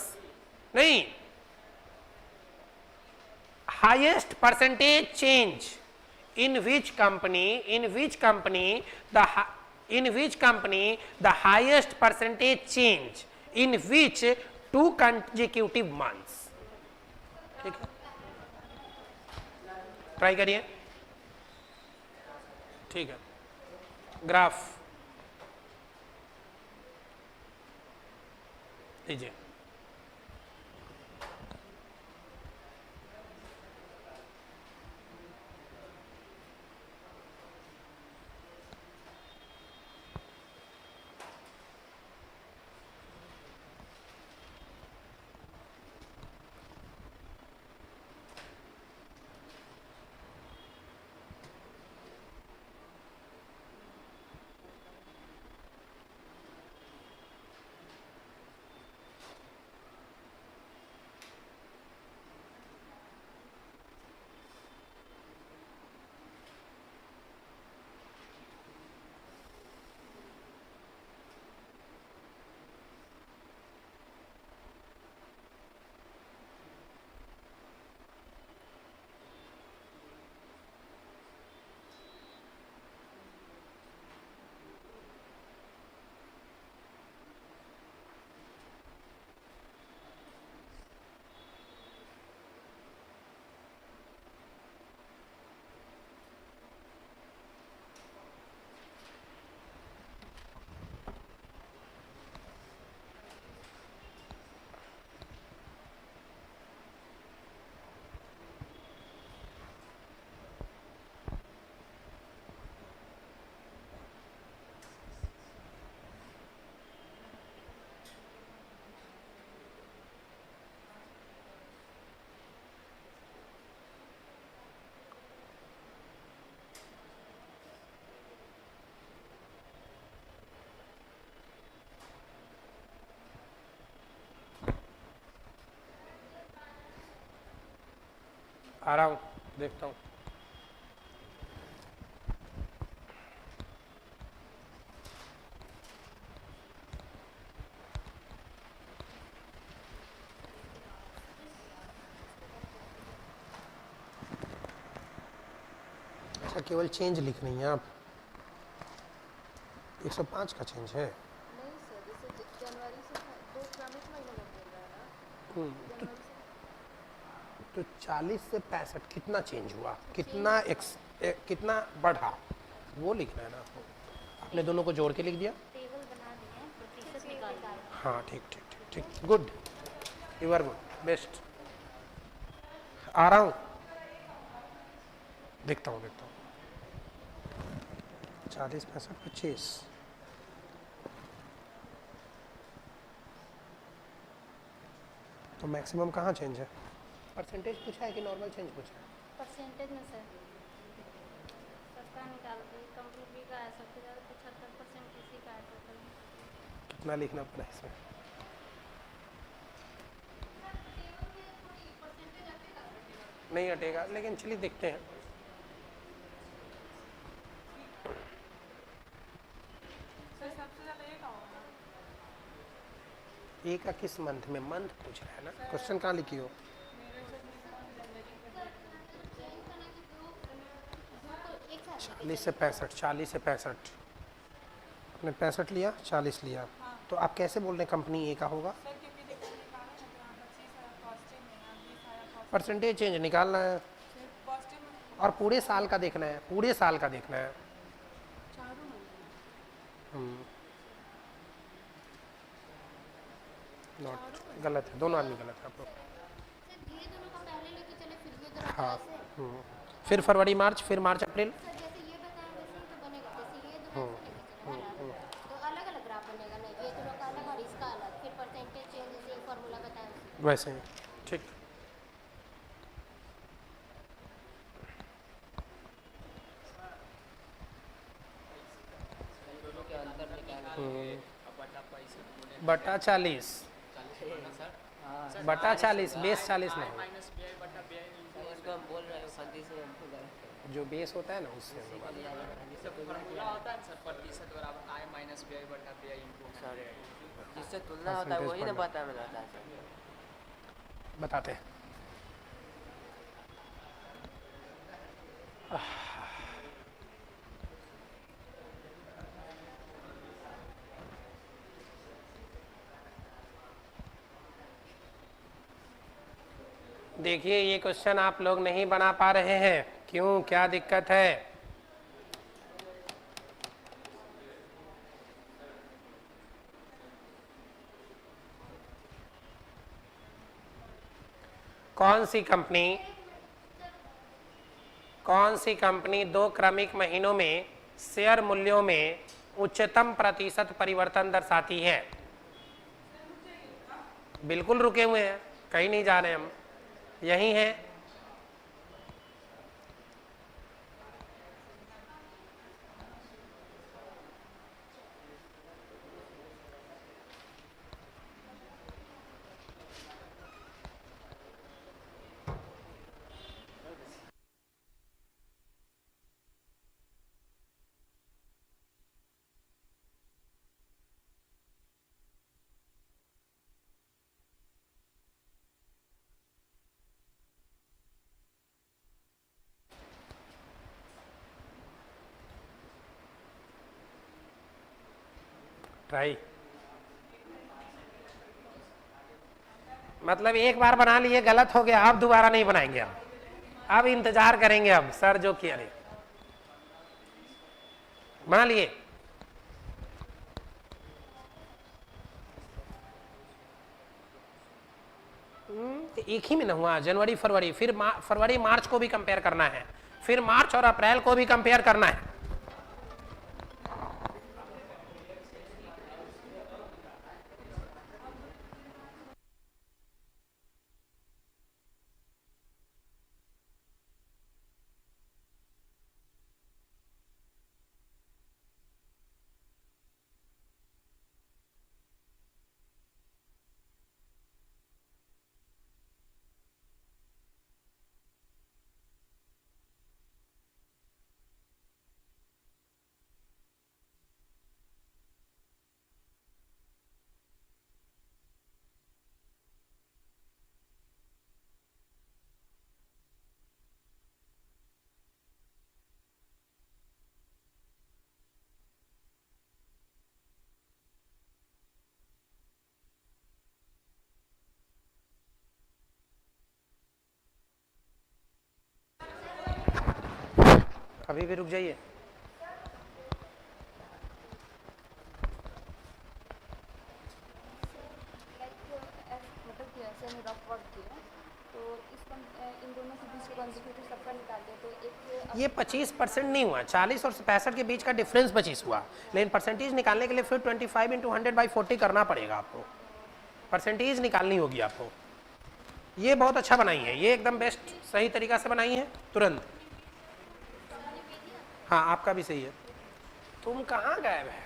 नहीं, highest percentage change, in which company the highest percentage change in which 2 consecutive months? ठीक है, ट्राई करिए। ठीक है, ग्राफ लीजिए। आ रहा हूं, देखता हूं। अच्छा, केवल चेंज लिख रही हैं आप? 105 का चेंज है? नहीं सर, जैसे जनवरी से 2 क्रमिक महीनों में बोल रहा है ना, जनवरी से तो 40 से 65 कितना चेंज हुआ, कितना कितना बढ़ा, वो लिखना है ना आपको। आपने दोनों को जोड़ के लिख दिया, टेबल बना दिए, प्रतिशत निकाल दिया। हाँ ठीक ठीक ठीक ठीक, good, you are good, best. आ रहा हूँ, देखता हूँ 40 65 25, तो मैक्सिमम कहाँ चेंज है? परसेंटेज पूछा है कि नॉर्मल चेंज पूछा है? परसेंटेज में सर सबका निकाल दिए, कंपनी बी का है सबसे ज़्यादा 75% इसी का है टोटल। कितना लिखना पड़ा इसमें? नहीं हटेगा, लेकिन चलिए देखते हैं। ए का किस मंथ में, मंथ पूछ रहा है ना, क्वेश्चन कहाँ लिखी हो? 40 से 65, 40 से 65, आपने 65 लिया, 40 लिया, तो आप कैसे बोल रहे हैं कंपनी ए का होगा? परसेंटेज चेंज निकालना है और पूरे साल का देखना है, पूरे साल का देखना है। नॉट, गलत है, दोनों आदमी गलत है आप लोग। ये दोनों का पहले लेके चले, फिर ये दोनों हाँ, ऐसे। फिर फरवरी मार्च, फिर मार्च अप्रैल, सर जैसे ये बताया वैसे ही तो बनेगा, जैसे ये दोनों ऐसे लेके चले है ना, तो अलग अलग ग्राफ बनेगा ना, ये दोनों का अलग और इसका अलग, फिर परसेंटेज चेंज जैसे फॉर्मूला बताया वैसे ही, ठीक। बटा 40, बटा 40, बेस 40 नहीं, इसको हम बोल रहे हैं प्रतिशत से हमको गलत जो बेस होता है ना उससे हम लोग फॉर्मूला होता है सर, प्रतिशत बराबर आई माइनस बी आई बटा बी आई इनटू सर, जिससे तुलना होता है वही ना बताया में रहता है सर। बताते हैं। देखिए ये क्वेश्चन आप लोग नहीं बना पा रहे हैं, क्यों, क्या दिक्कत है? कौन सी कंपनी 2 क्रमिक महीनों में शेयर मूल्यों में उच्चतम प्रतिशत परिवर्तन दर्शाती है? बिल्कुल रुके हुए हैं, कहीं नहीं जा रहे हम, यही है। ट्राई, मतलब एक बार बना लिए, गलत हो गया, अब दोबारा नहीं बनाएंगे हम, अब इंतजार करेंगे, अब सर जो किया रहे बना लिए। एक ही में ना हुआ, जनवरी फरवरी, फिर फरवरी मार्च को भी कंपेयर करना है, फिर मार्च और अप्रैल को भी कंपेयर करना है। अभी भी रुक जाइए। मतलब कि ऐसे नहीं रफ वर्क किया तो इन दोनों के बीच कंसेक्यूटिव सबका निकाल दिया तो एक ये 25% नहीं हुआ, 40 और 65 के बीच का डिफरेंस 25 हुआ, लेकिन परसेंटेज निकालने के लिए फिर 25 इंटू 100/40 करना पड़ेगा आपको, परसेंटेज निकालनी होगी आपको। ये बहुत अच्छा बनाई है, ये एकदम बेस्ट सही तरीका से बनाई है तुरंत। हाँ आपका भी सही है। तुम कहाँ गायब है?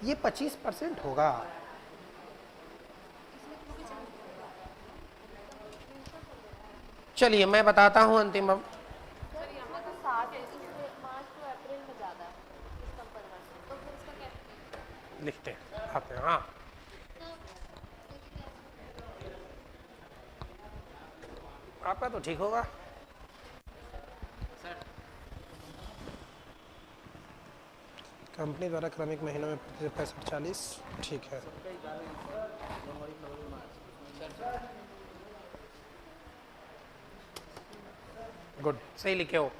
ये 25% होगा। चलिए मैं बताता हूँ अंतिम। अब इसमें तो 60 है, इसमें मार्च टू अप्रैल में ज़्यादा है इसका परिवर्तन, तो फिर इसका क्या? लिखते हैं आते हैं। हाँ आपका तो ठीक होगा। सर कंपनी द्वारा क्रमिक महीनों में 65-40 ठीक है। गुड, सही लिखे हो।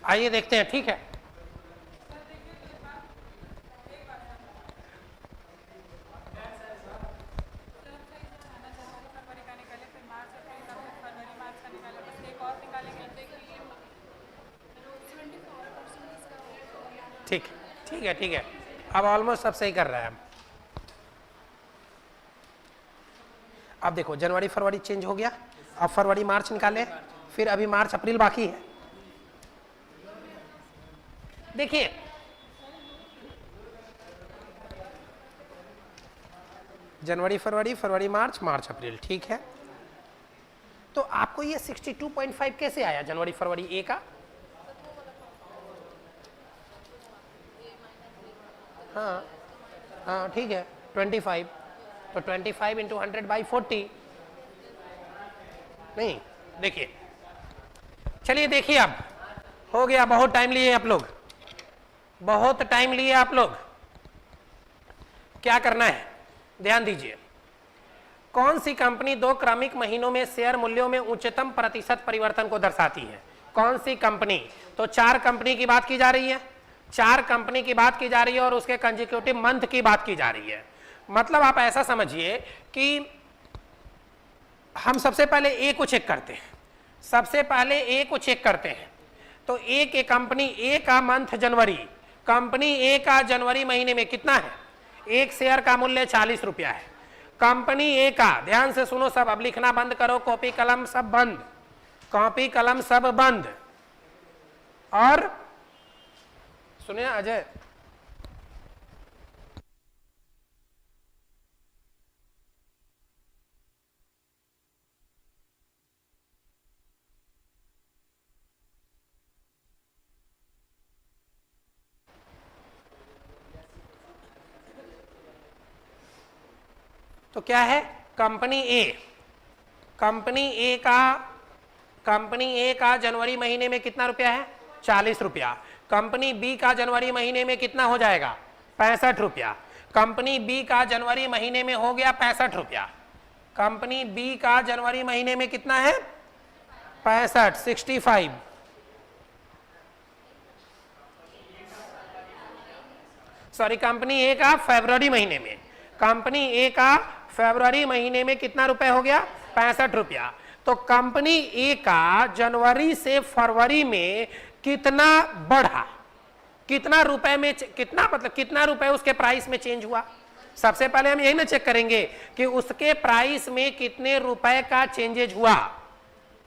आइए देखते हैं, ठीक है। ठीक ठीक है, ठीक है, अब ऑलमोस्ट सब सही कर रहा है। अब देखो जनवरी फरवरी चेंज हो गया, अब फरवरी मार्च निकाले, फिर अभी मार्च अप्रैल बाकी है। देखिए जनवरी फरवरी, फरवरी मार्च, मार्च अप्रैल, ठीक है। तो आपको ये 62.5 कैसे आया जनवरी फरवरी ए का? हाँ हाँ ठीक है 25, तो 25 इंटू 100/40 नहीं। देखिए चलिए देखिए, अब हो गया, बहुत टाइम लिए आप लोग, बहुत टाइम लिए आप लोग। क्या करना है ध्यान दीजिए। कौन सी कंपनी 2 क्रमिक महीनों में शेयर मूल्यों में उच्चतम प्रतिशत परिवर्तन को दर्शाती है? कौन सी कंपनी? तो 4 कंपनी की बात की जा रही है, 4 कंपनी की बात की जा रही है और उसके कंसेक्यूटिव मंथ की बात की जा रही है। मतलब आप ऐसा समझिए कि हम सबसे पहले ए को चेक करते हैं, सबसे पहले ए को चेक करते हैं। तो ए के कंपनी ए का मंथ जनवरी, कंपनी ए का जनवरी महीने में कितना है? एक शेयर का मूल्य 40 रुपया है। कंपनी ए का, ध्यान से सुनो सब, अब लिखना बंद करो, कॉपी कलम सब बंद, कॉपी कलम सब बंद। और सुनिए अजय, तो क्या है कंपनी ए, कंपनी ए का जनवरी महीने में कितना रुपया है? 40 रुपया। कंपनी बी का जनवरी महीने में कितना हो जाएगा? 65 रुपया। कंपनी बी का जनवरी महीने में हो गया 65 रुपया। कंपनी बी का जनवरी महीने में कितना है? 65, 65। सॉरी, कंपनी ए का फरवरी महीने में, कंपनी ए का फरवरी महीने में कितना रुपए हो गया? 65 रुपया। तो कंपनी ए का जनवरी से फरवरी में कितना बढ़ा, कितना रुपए में, कितना मतलब कितना रुपए उसके प्राइस में चेंज हुआ? सबसे पहले हम यही ना चेक करेंगे कि उसके प्राइस में कितने रुपए का चेंजेज हुआ,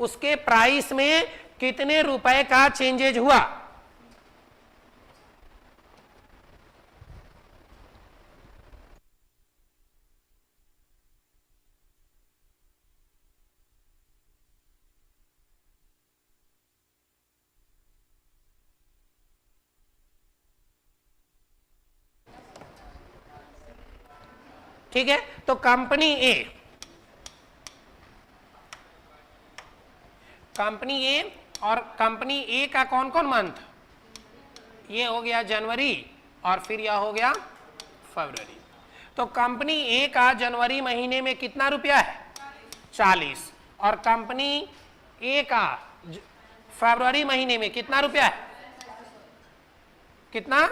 उसके प्राइस में कितने रुपए का चेंजेज हुआ। ठीक है, तो कंपनी ए और कंपनी ए का कौन कौन मंथ, ये हो गया जनवरी और फिर यह हो गया फरवरी। तो कंपनी ए का जनवरी महीने में कितना रुपया है 40 और कंपनी ए का फरवरी महीने में कितना रुपया है, कितना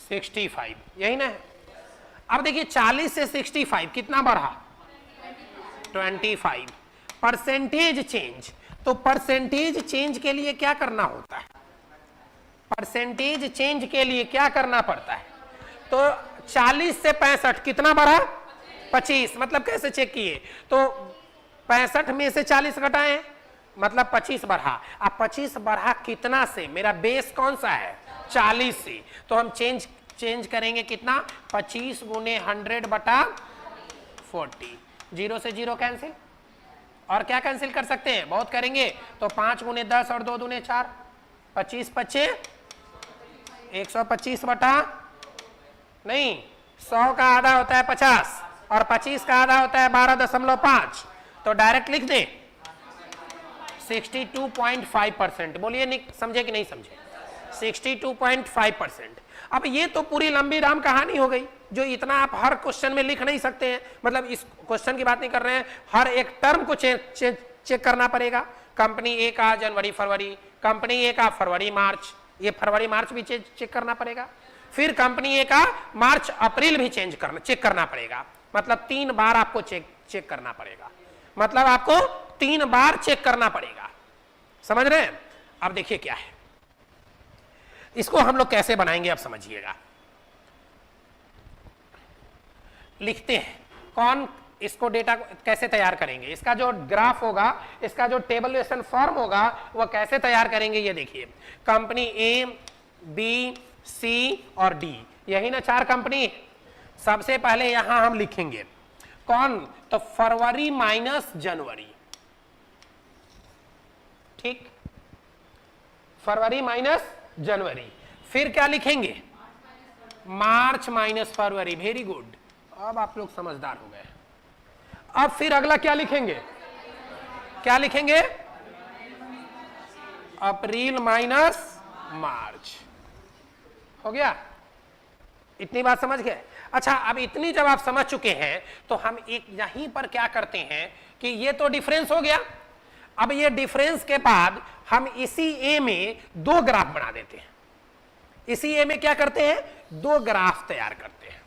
65, यही ना है। अब देखिए 40 से 65 कितना बढ़ा 25 परसेंटेज चेंज। तो परसेंटेज चेंज के लिए क्या करना होता है, परसेंटेज चेंज के लिए क्या करना पड़ता है, तो 40 से 65 कितना बढ़ा 25, मतलब कैसे चेक किए, तो 65 में से 40 घटाएं मतलब 25 बढ़ा। अब 25 बढ़ा कितना से, मेरा बेस कौन सा है 40 से, तो हम चेंज करेंगे कितना 25 गुने 100 बटा 40, 0 से 0 कैंसिल, और क्या कैंसिल कर सकते हैं, बहुत करेंगे तो 5 गुने 10 और 2 दूने 4, 25 पच्चे 125 बटा नहीं 100 का आधा होता है 50 और 25 का आधा होता है 12.5, तो डायरेक्ट लिख दें 62.5%। बोलिए समझे कि नहीं समझे, 62.5%। अब ये तो पूरी लंबी राम कहानी हो गई, जो इतना आप हर क्वेश्चन में लिख नहीं सकते हैं, मतलब इस क्वेश्चन की बात नहीं कर रहे हैं, हर एक टर्म को चेक करना पड़ेगा। कंपनी ए का जनवरी फरवरी, कंपनी ए का फरवरी मार्च, ये फरवरी मार्च भी चेक करना पड़ेगा, फिर कंपनी ए का मार्च अप्रैल भी चेक करना पड़ेगा, मतलब 3 बार आपको चेक करना पड़ेगा, मतलब आपको 3 बार चेक करना पड़ेगा, समझ रहे हैं। अब देखिए क्या है, इसको हम लोग कैसे बनाएंगे अब समझिएगा। लिखते हैं कौन, इसको डेटा कैसे तैयार करेंगे, इसका जो ग्राफ होगा, इसका जो टेबलेशन फॉर्म होगा वह कैसे तैयार करेंगे, ये देखिए कंपनी ए बी सी और डी, यही ना 4 कंपनी। सबसे पहले यहां हम लिखेंगे कौन, तो फरवरी माइनस जनवरी, ठीक, फरवरी माइनस जनवरी, फिर क्या लिखेंगे मार्च माइनस फरवरी, वेरी गुड, अब आप लोग समझदार हो गए। अब फिर अगला क्या लिखेंगे, क्या लिखेंगे अप्रैल माइनस मार्च, हो गया, इतनी बात समझ गए। अच्छा, अब इतनी जब आप समझ चुके हैं तो हम एक यहीं पर क्या करते हैं कि ये तो डिफरेंस हो गया, अब ये डिफरेंस के बाद हम इसी ए में 2 ग्राफ बना देते हैं, इसी ए में क्या करते हैं 2 ग्राफ तैयार करते हैं,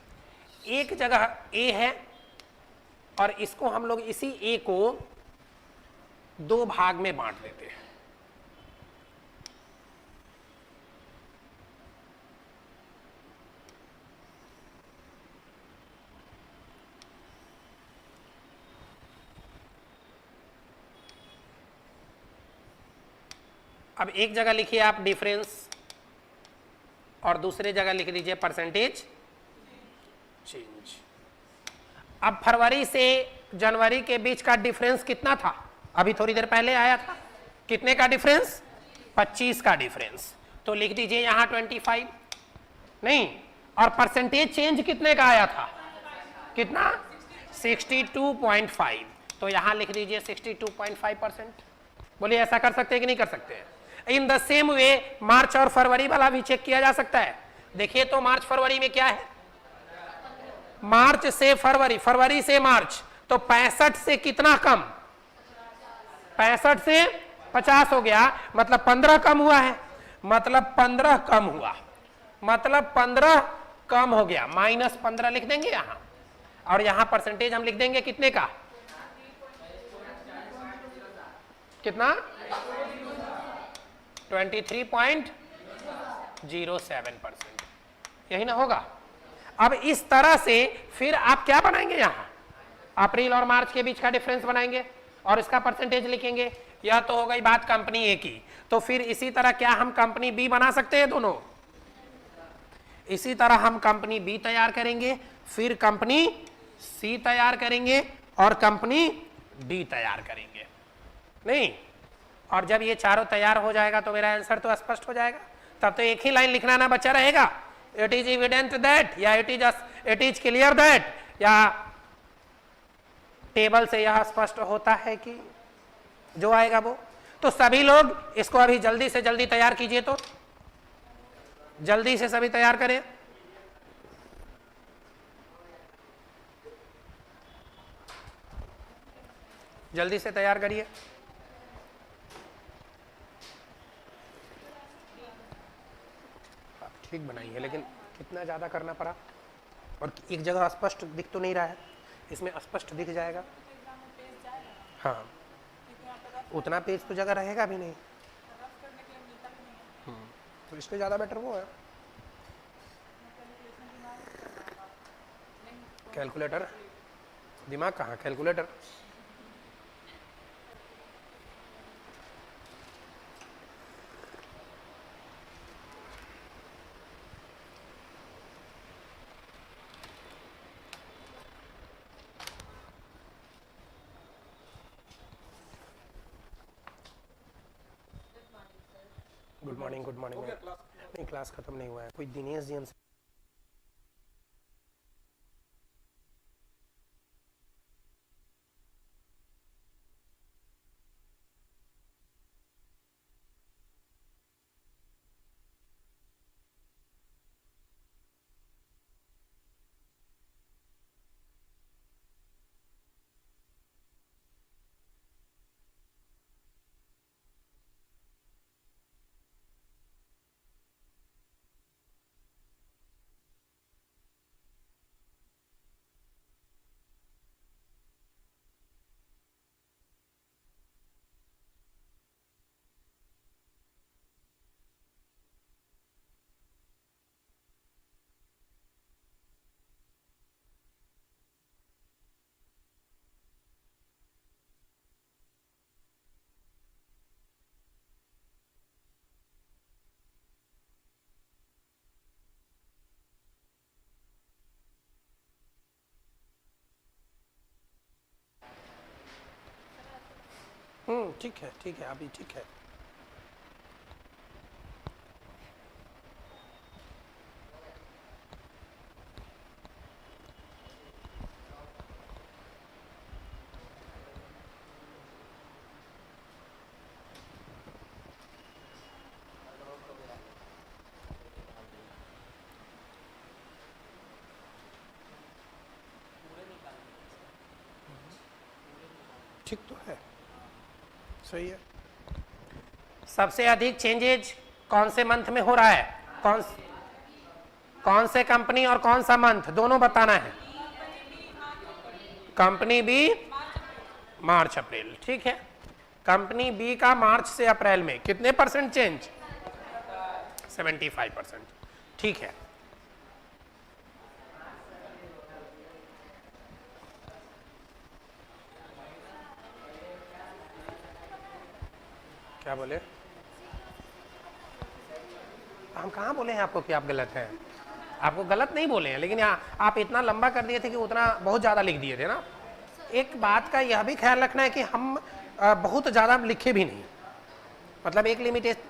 एक जगह ए है और इसको हम लोग इसी ए को 2 भाग में बांट देते हैं, अब एक जगह लिखिए आप डिफरेंस और दूसरे जगह लिख दीजिए परसेंटेज चेंज। अब फरवरी से जनवरी के बीच का डिफरेंस कितना था, अभी थोड़ी देर पहले आया था, कितने का डिफरेंस 25 का डिफरेंस, तो लिख दीजिए यहां 25 नहीं, और परसेंटेज चेंज कितने का आया था, कितना 62.5, तो यहां लिख दीजिए 62.5%। बोलिए ऐसा कर सकते हैं कि नहीं कर सकते हैं। इन द सेम वे मार्च और फरवरी वाला भी चेक किया जा सकता है। देखिए तो मार्च फरवरी में क्या है, मार्च से फरवरी, फरवरी से मार्च, तो 65 से कितना कम, 65 से 50 हो गया, मतलब 15 कम हुआ है, मतलब 15 कम हुआ, मतलब 15 कम हो गया, -15 लिख देंगे यहां, और यहां परसेंटेज हम लिख देंगे कितने का, कितना 23.07%, यही ना होगा। अब इस तरह से फिर आप क्या बनाएंगे, यहां अप्रैल और मार्च के बीच का डिफरेंस बनाएंगे और इसका परसेंटेज लिखेंगे। यह तो हो गई बात कंपनी ए की। तो फिर इसी तरह क्या हम कंपनी बी बना सकते हैं, दोनों इसी तरह हम कंपनी बी तैयार करेंगे, फिर कंपनी सी तैयार करेंगे और कंपनी डी तैयार करेंगे, नहीं। और जब ये चारों तैयार हो जाएगा तो मेरा आंसर तो स्पष्ट हो जाएगा, तब तो एक ही लाइन लिखना ना बचा रहेगा इट इज एविडेंट दैट, या इट इज क्लियर दैट, या टेबल से यह स्पष्ट होता है कि जो आएगा वो। तो सभी लोग इसको अभी जल्दी से जल्दी तैयार कीजिए, तो जल्दी से सभी तैयार करें। जल्दी से तैयार करिए। ठीक बनाई है, लेकिन कितना ज़्यादा करना पड़ा, और एक जगह स्पष्ट दिख तो नहीं रहा है, इसमें स्पष्ट दिख जाएगा। हाँ, उतना पेज तो जगह रहेगा भी नहीं। तो इससे ज़्यादा बेटर वो है कैलकुलेटर। दिमाग कहाँ, calculator. Good morning, good morning. नहीं, क्लास खत्म नहीं हुआ है। कोई दिनेश जी हमसे ठीक है, ठीक है, अभी ठीक है। ठीक तो है, सही है। सबसे अधिक चेंजेज कौन से मंथ में हो रहा है, कौन से कंपनी और कौन सा मंथ, दोनों बताना है। कंपनी बी मार्च अप्रैल, ठीक है। कंपनी बी का मार्च से अप्रैल में कितने परसेंट चेंज, 75%, ठीक है। क्या बोले, हम कहाँ बोले हैं आपको कि आप गलत हैं? आपको गलत नहीं बोले हैं, लेकिन आप इतना लंबा कर दिए थे कि उतना बहुत ज़्यादा लिख दिए थे ना। एक बात का यह भी ख्याल रखना है कि हम बहुत ज़्यादा लिखे भी नहीं, मतलब एक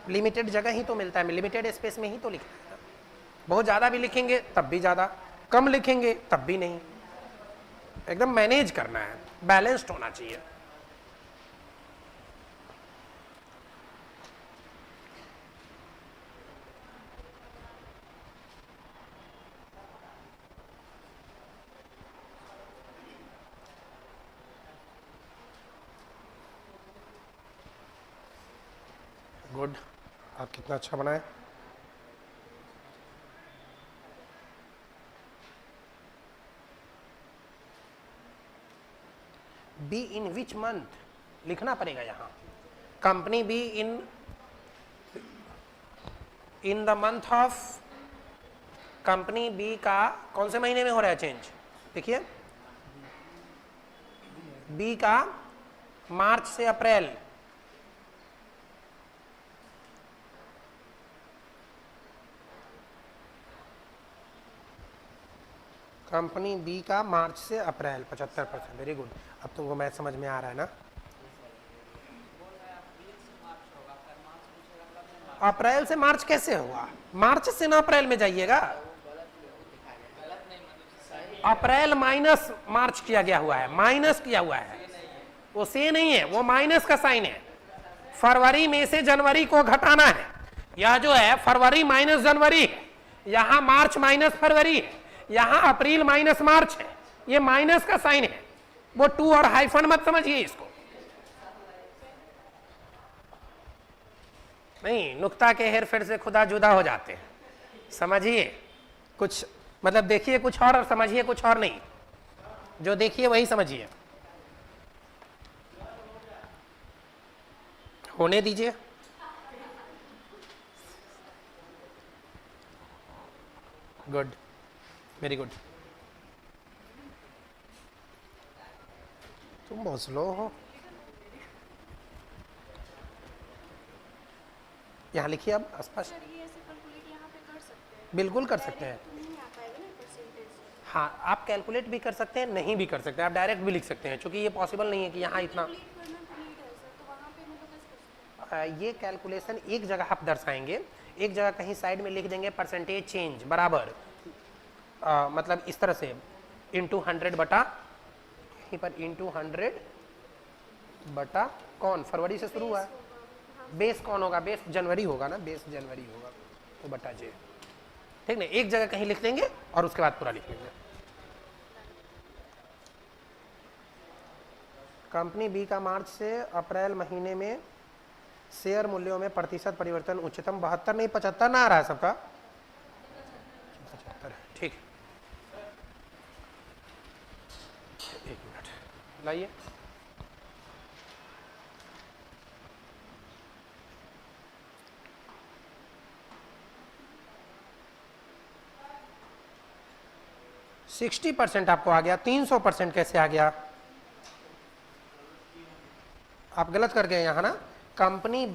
लिमिटेड जगह ही तो मिलता है, लिमिटेड स्पेस में ही तो लिखना है। बहुत ज़्यादा भी लिखेंगे तब भी ज़्यादा, कम लिखेंगे तब भी नहीं, एकदम मैनेज करना है, बैलेंस्ड होना चाहिए। गुड, आप कितना अच्छा बनाए। बी इन विच मंथ लिखना पड़ेगा यहाँ। Company B in the month of, company B का कौन से महीने में हो रहा है चेंज, देखिए बी का मार्च से अप्रैल, कंपनी बी का मार्च से अप्रैल 75%, वेरी गुड। अब तुमको मैथ समझ में आ रहा है ना। अप्रैल से मार्च कैसे हुआ, मार्च से ना अप्रैल में जाइएगा, अप्रैल माइनस मार्च किया गया हुआ है, माइनस किया हुआ है, वो से नहीं है, वो माइनस का साइन है। फरवरी में से जनवरी को घटाना है। यह जो है फरवरी माइनस जनवरी है, यहां मार्च माइनस फरवरी है, यहां अप्रैल माइनस मार्च है, ये माइनस का साइन है। वो टू और हाइफन मत समझिए इसको, नहीं, नुक्ता के हेर फेर से खुदा जुदा हो जाते हैं, समझिए कुछ, मतलब देखिए कुछ और समझिए कुछ और नहीं, जो देखिए वही समझिए। होने दीजिए। Good, very good. तुम बहुत स्लो हो। यहाँ लिखिए अब स्पष्ट। बिल्कुल कर सकते हैं। हाँ, आप कैलकुलेट भी कर सकते हैं, नहीं भी कर सकते हैं, आप डायरेक्ट भी लिख सकते हैं, क्योंकि ये पॉसिबल नहीं है कि यहाँ इतना। ये कैलकुलेशन एक जगह आप दर्शाएंगे, एक जगह कहीं साइड में लिख देंगे परसेंटेज चेंज बराबर, मतलब इस तरह से इंटू 100 बटा, यहीं पर इंटू 100 बटा कौन, फरवरी से शुरू हुआ है, बेस कौन होगा, बेस जनवरी होगा ना, बेस जनवरी होगा, तो बटा जे, ठीक ना। एक जगह कहीं लिख देंगे और उसके बाद पूरा लिख लेंगे। कंपनी बी का मार्च से अप्रैल महीने में शेयर मूल्यों में प्रतिशत परिवर्तन उच्चतम 72 नहीं 75 ना आ रहा है सबका, 75 है, ठीक। एक मिनट लाइए। सिक्सटी % आपको आ गया, 300% कैसे आ गया, आप गलत कर गए यहाँ ना। कंपनी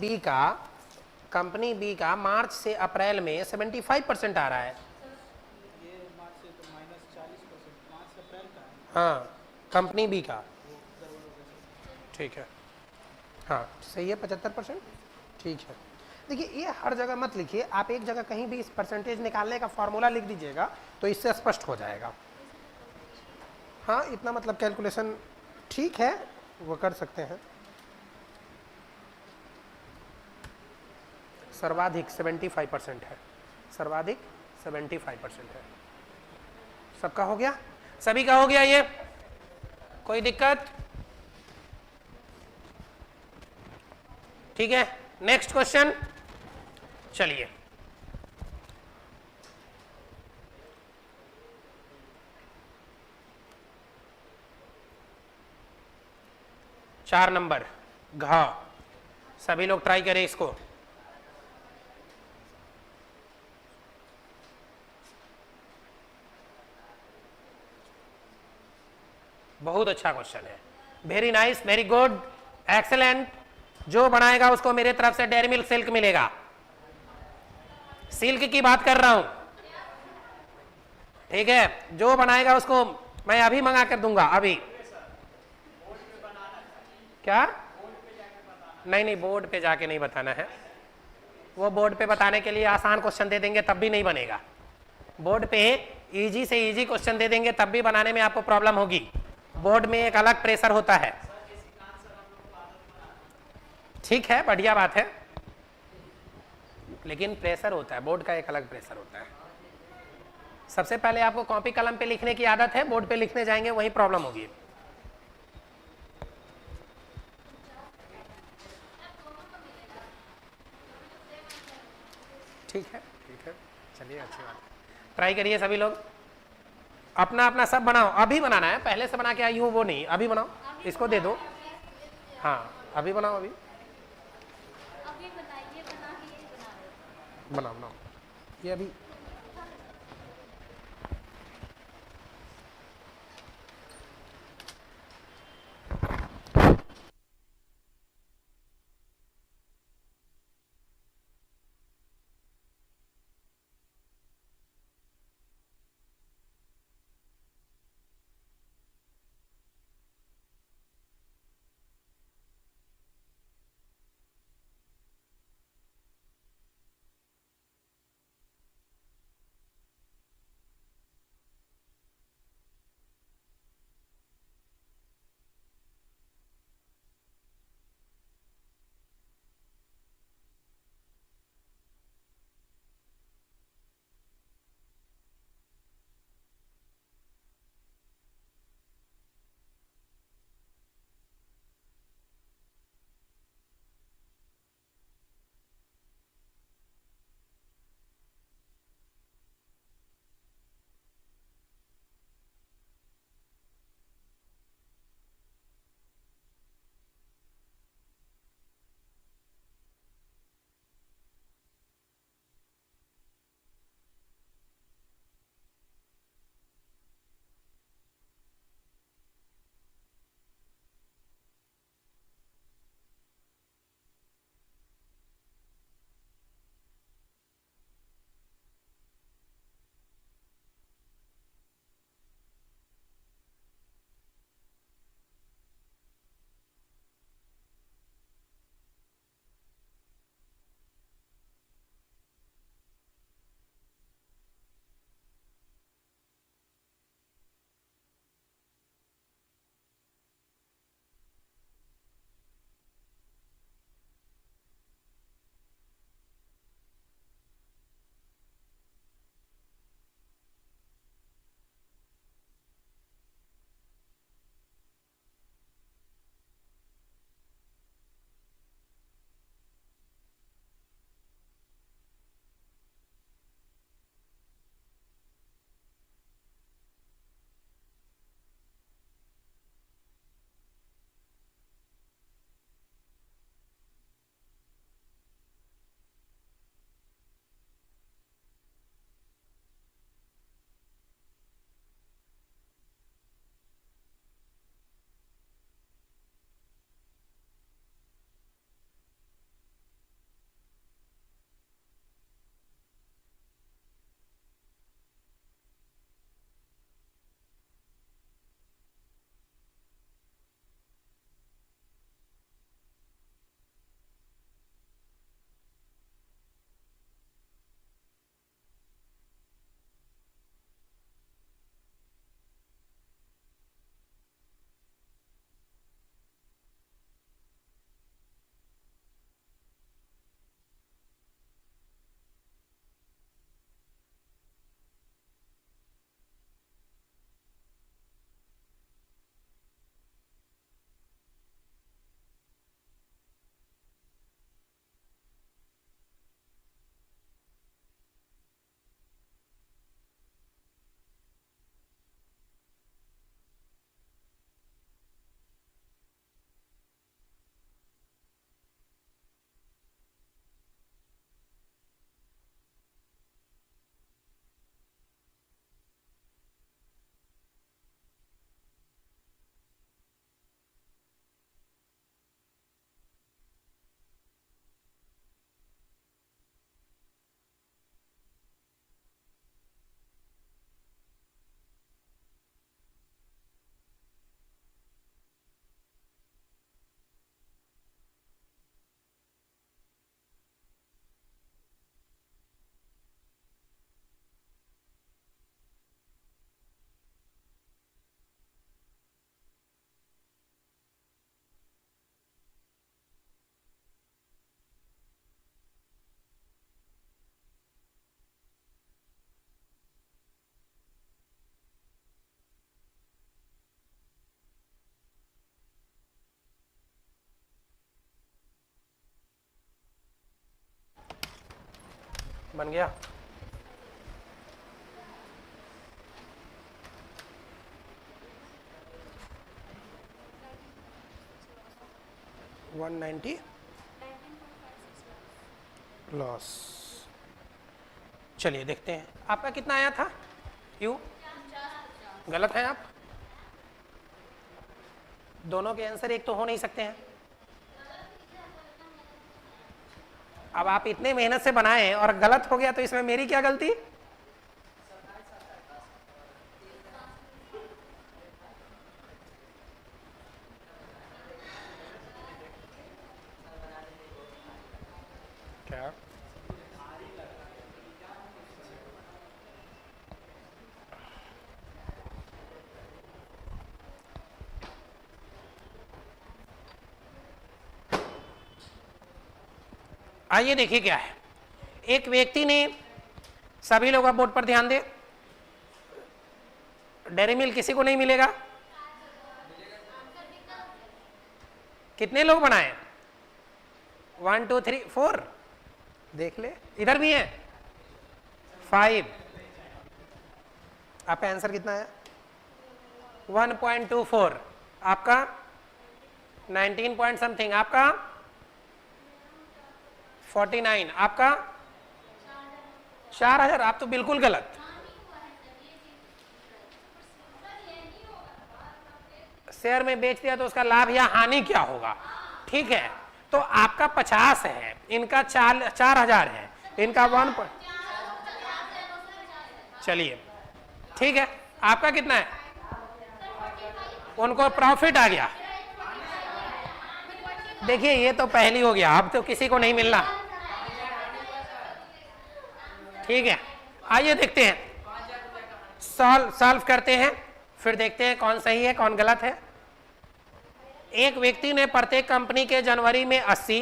बी का मार्च से अप्रैल में 75% आ रहा है। हाँ, कंपनी बी का, ठीक है, हाँ सही है, 75%, ठीक है। देखिए ये हर जगह मत लिखिए, आप एक जगह कहीं भी इस परसेंटेज निकालने का फॉर्मूला लिख दीजिएगा तो इससे स्पष्ट हो जाएगा। हाँ, इतना मतलब कैलकुलेशन ठीक है, वो कर सकते हैं। सर्वाधिक 75% है, सर्वाधिक 75% है। सबका हो गया, सभी का हो गया, ये कोई दिक्कत, ठीक है। नेक्स्ट क्वेश्चन, चलिए चार नंबर घ, सभी लोग ट्राई करें इसको। बहुत अच्छा क्वेश्चन है, very nice, very good, excellent. जो बनाएगा उसको मेरे तरफ से डेयरी मिल्क सिल्क मिलेगा, सिल्क की बात कर रहा हूं, ठीक है। जो बनाएगा उसको मैं अभी मंगा कर दूंगा, अभी। क्या? नहीं नहीं, बोर्ड पे जाके नहीं बताना है, वो बोर्ड पे बताने के लिए आसान क्वेश्चन दे देंगे तब भी नहीं बनेगा। बोर्ड पे इजी से इजी क्वेश्चन दे देंगे तब भी बनाने में आपको प्रॉब्लम होगी। बोर्ड में एक अलग प्रेशर होता है, ठीक है, बढ़िया बात है, लेकिन प्रेशर होता है, बोर्ड का एक अलग प्रेशर होता है। सबसे पहले आपको कॉपी कलम पे लिखने की आदत है, बोर्ड पे लिखने जाएंगे वही प्रॉब्लम होगी। ठीक है, ठीक है, चलिए, अच्छी बात है। ट्राई करिए सभी लोग, अपना अपना सब बनाओ, अभी बनाना है, पहले से बना के आई हूँ वो नहीं, अभी बनाओ, इसको दे दो, हाँ अभी बनाओ, अभी बनाओ बनाओ, ये अभी बन गया। $190 लॉस। चलिए देखते हैं आपका कितना आया था। यू गलत है, आप दोनों के आंसर एक तो हो नहीं सकते हैं। अब आप इतने मेहनत से बनाए और गलत हो गया तो इसमें मेरी क्या गलती। क्या आइए देखिए क्या है। एक व्यक्ति ने, सभी लोग अब बोर्ड पर ध्यान दें, डेयरी मिल्क किसी को नहीं मिलेगा। कितने लोग बनाए? 1 2 3 4, देख ले, इधर भी है 5। आपका आंसर कितना है? 1.24। आपका 19 पॉइंट समथिंग, आपका 49, आपका 4000। आप तो बिल्कुल गलत। शेयर में बेच दिया तो उसका लाभ या हानि क्या होगा? ठीक है, तो आपका 50 है, इनका 4000 है, इनका 1। चलिए ठीक है, आपका कितना है? उनको प्रॉफिट आ गया। देखिए ये तो पहली हो गया, अब तो किसी को नहीं मिलना। ठीक है, आइए देखते हैं, सॉल्व करते हैं, फिर देखते हैं कौन सही है कौन गलत है। एक व्यक्ति ने प्रत्येक कंपनी के जनवरी में 80,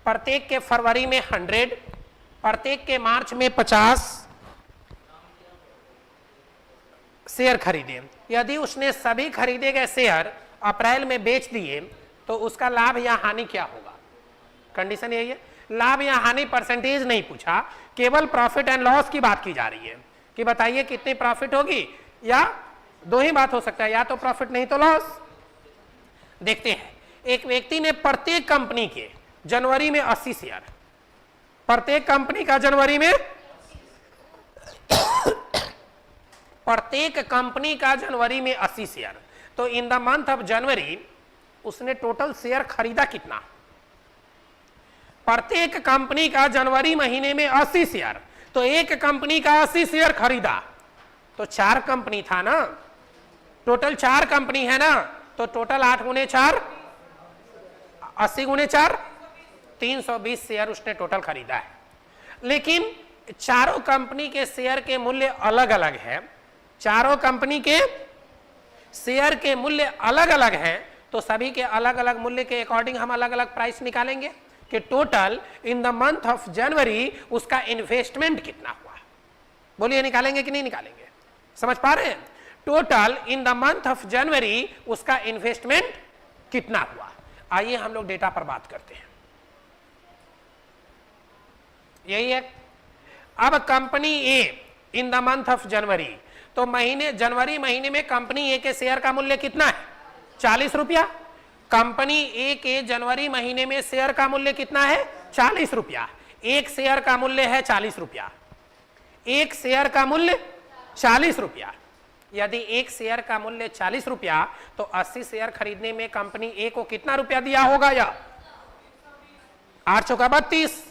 प्रत्येक के फरवरी में 100, प्रत्येक के मार्च में 50 शेयर खरीदे। यदि उसने सभी खरीदे गए शेयर अप्रैल में बेच दिए तो उसका लाभ या हानि क्या होगा? कंडीशन यही है, लाभ या हानि परसेंटेज नहीं पूछा, केवल प्रॉफिट एंड लॉस की बात की जा रही है कि बताइए कितनी प्रॉफिट होगी, या दो ही बात हो सकता है, या तो प्रॉफिट नहीं तो लॉस। देखते हैं, एक व्यक्ति ने प्रत्येक कंपनी के जनवरी में 80 शेयर, प्रत्येक कंपनी का जनवरी में प्रत्येक कंपनी का जनवरी में 80 शेयर, तो इन द मंथ ऑफ जनवरी उसने टोटल शेयर खरीदा कितना? प्रत्येक कंपनी का जनवरी महीने में 80 शेयर, तो एक कंपनी का 80 शेयर खरीदा तो 4 कंपनी था ना, टोटल 4 कंपनी है ना, तो टोटल 8 गुने 4 80 गुने 4 320 शेयर उसने टोटल खरीदा है। लेकिन चारों कंपनी के शेयर के मूल्य अलग अलग है, चारों कंपनी के शेयर के मूल्य अलग अलग हैं, तो सभी के अलग अलग मूल्य के अकॉर्डिंग हम अलग अलग प्राइस निकालेंगे कि total in the month of जनवरी उसका इन्वेस्टमेंट कितना हुआ। बोलिए निकालेंगे कि नहीं निकालेंगे? समझ पा रहे हैं? Total in the month of जनवरी उसका इन्वेस्टमेंट कितना हुआ। आइए हम लोग डेटा पर बात करते हैं। यही है, अब company A in the month of जनवरी, तो जनवरी महीने में कंपनी ए के शेयर का मूल्य कितना है? 40 रुपया। कंपनी ए के जनवरी महीने में शेयर का मूल्य कितना है? 40 रुपया। एक शेयर का मूल्य है 40 रुपया, एक शेयर का मूल्य 40 रुपया। यदि एक शेयर का मूल्य 40 रुपया, तो 80 शेयर खरीदने में कंपनी ए को कितना रुपया दिया होगा? या 8 चौका 32,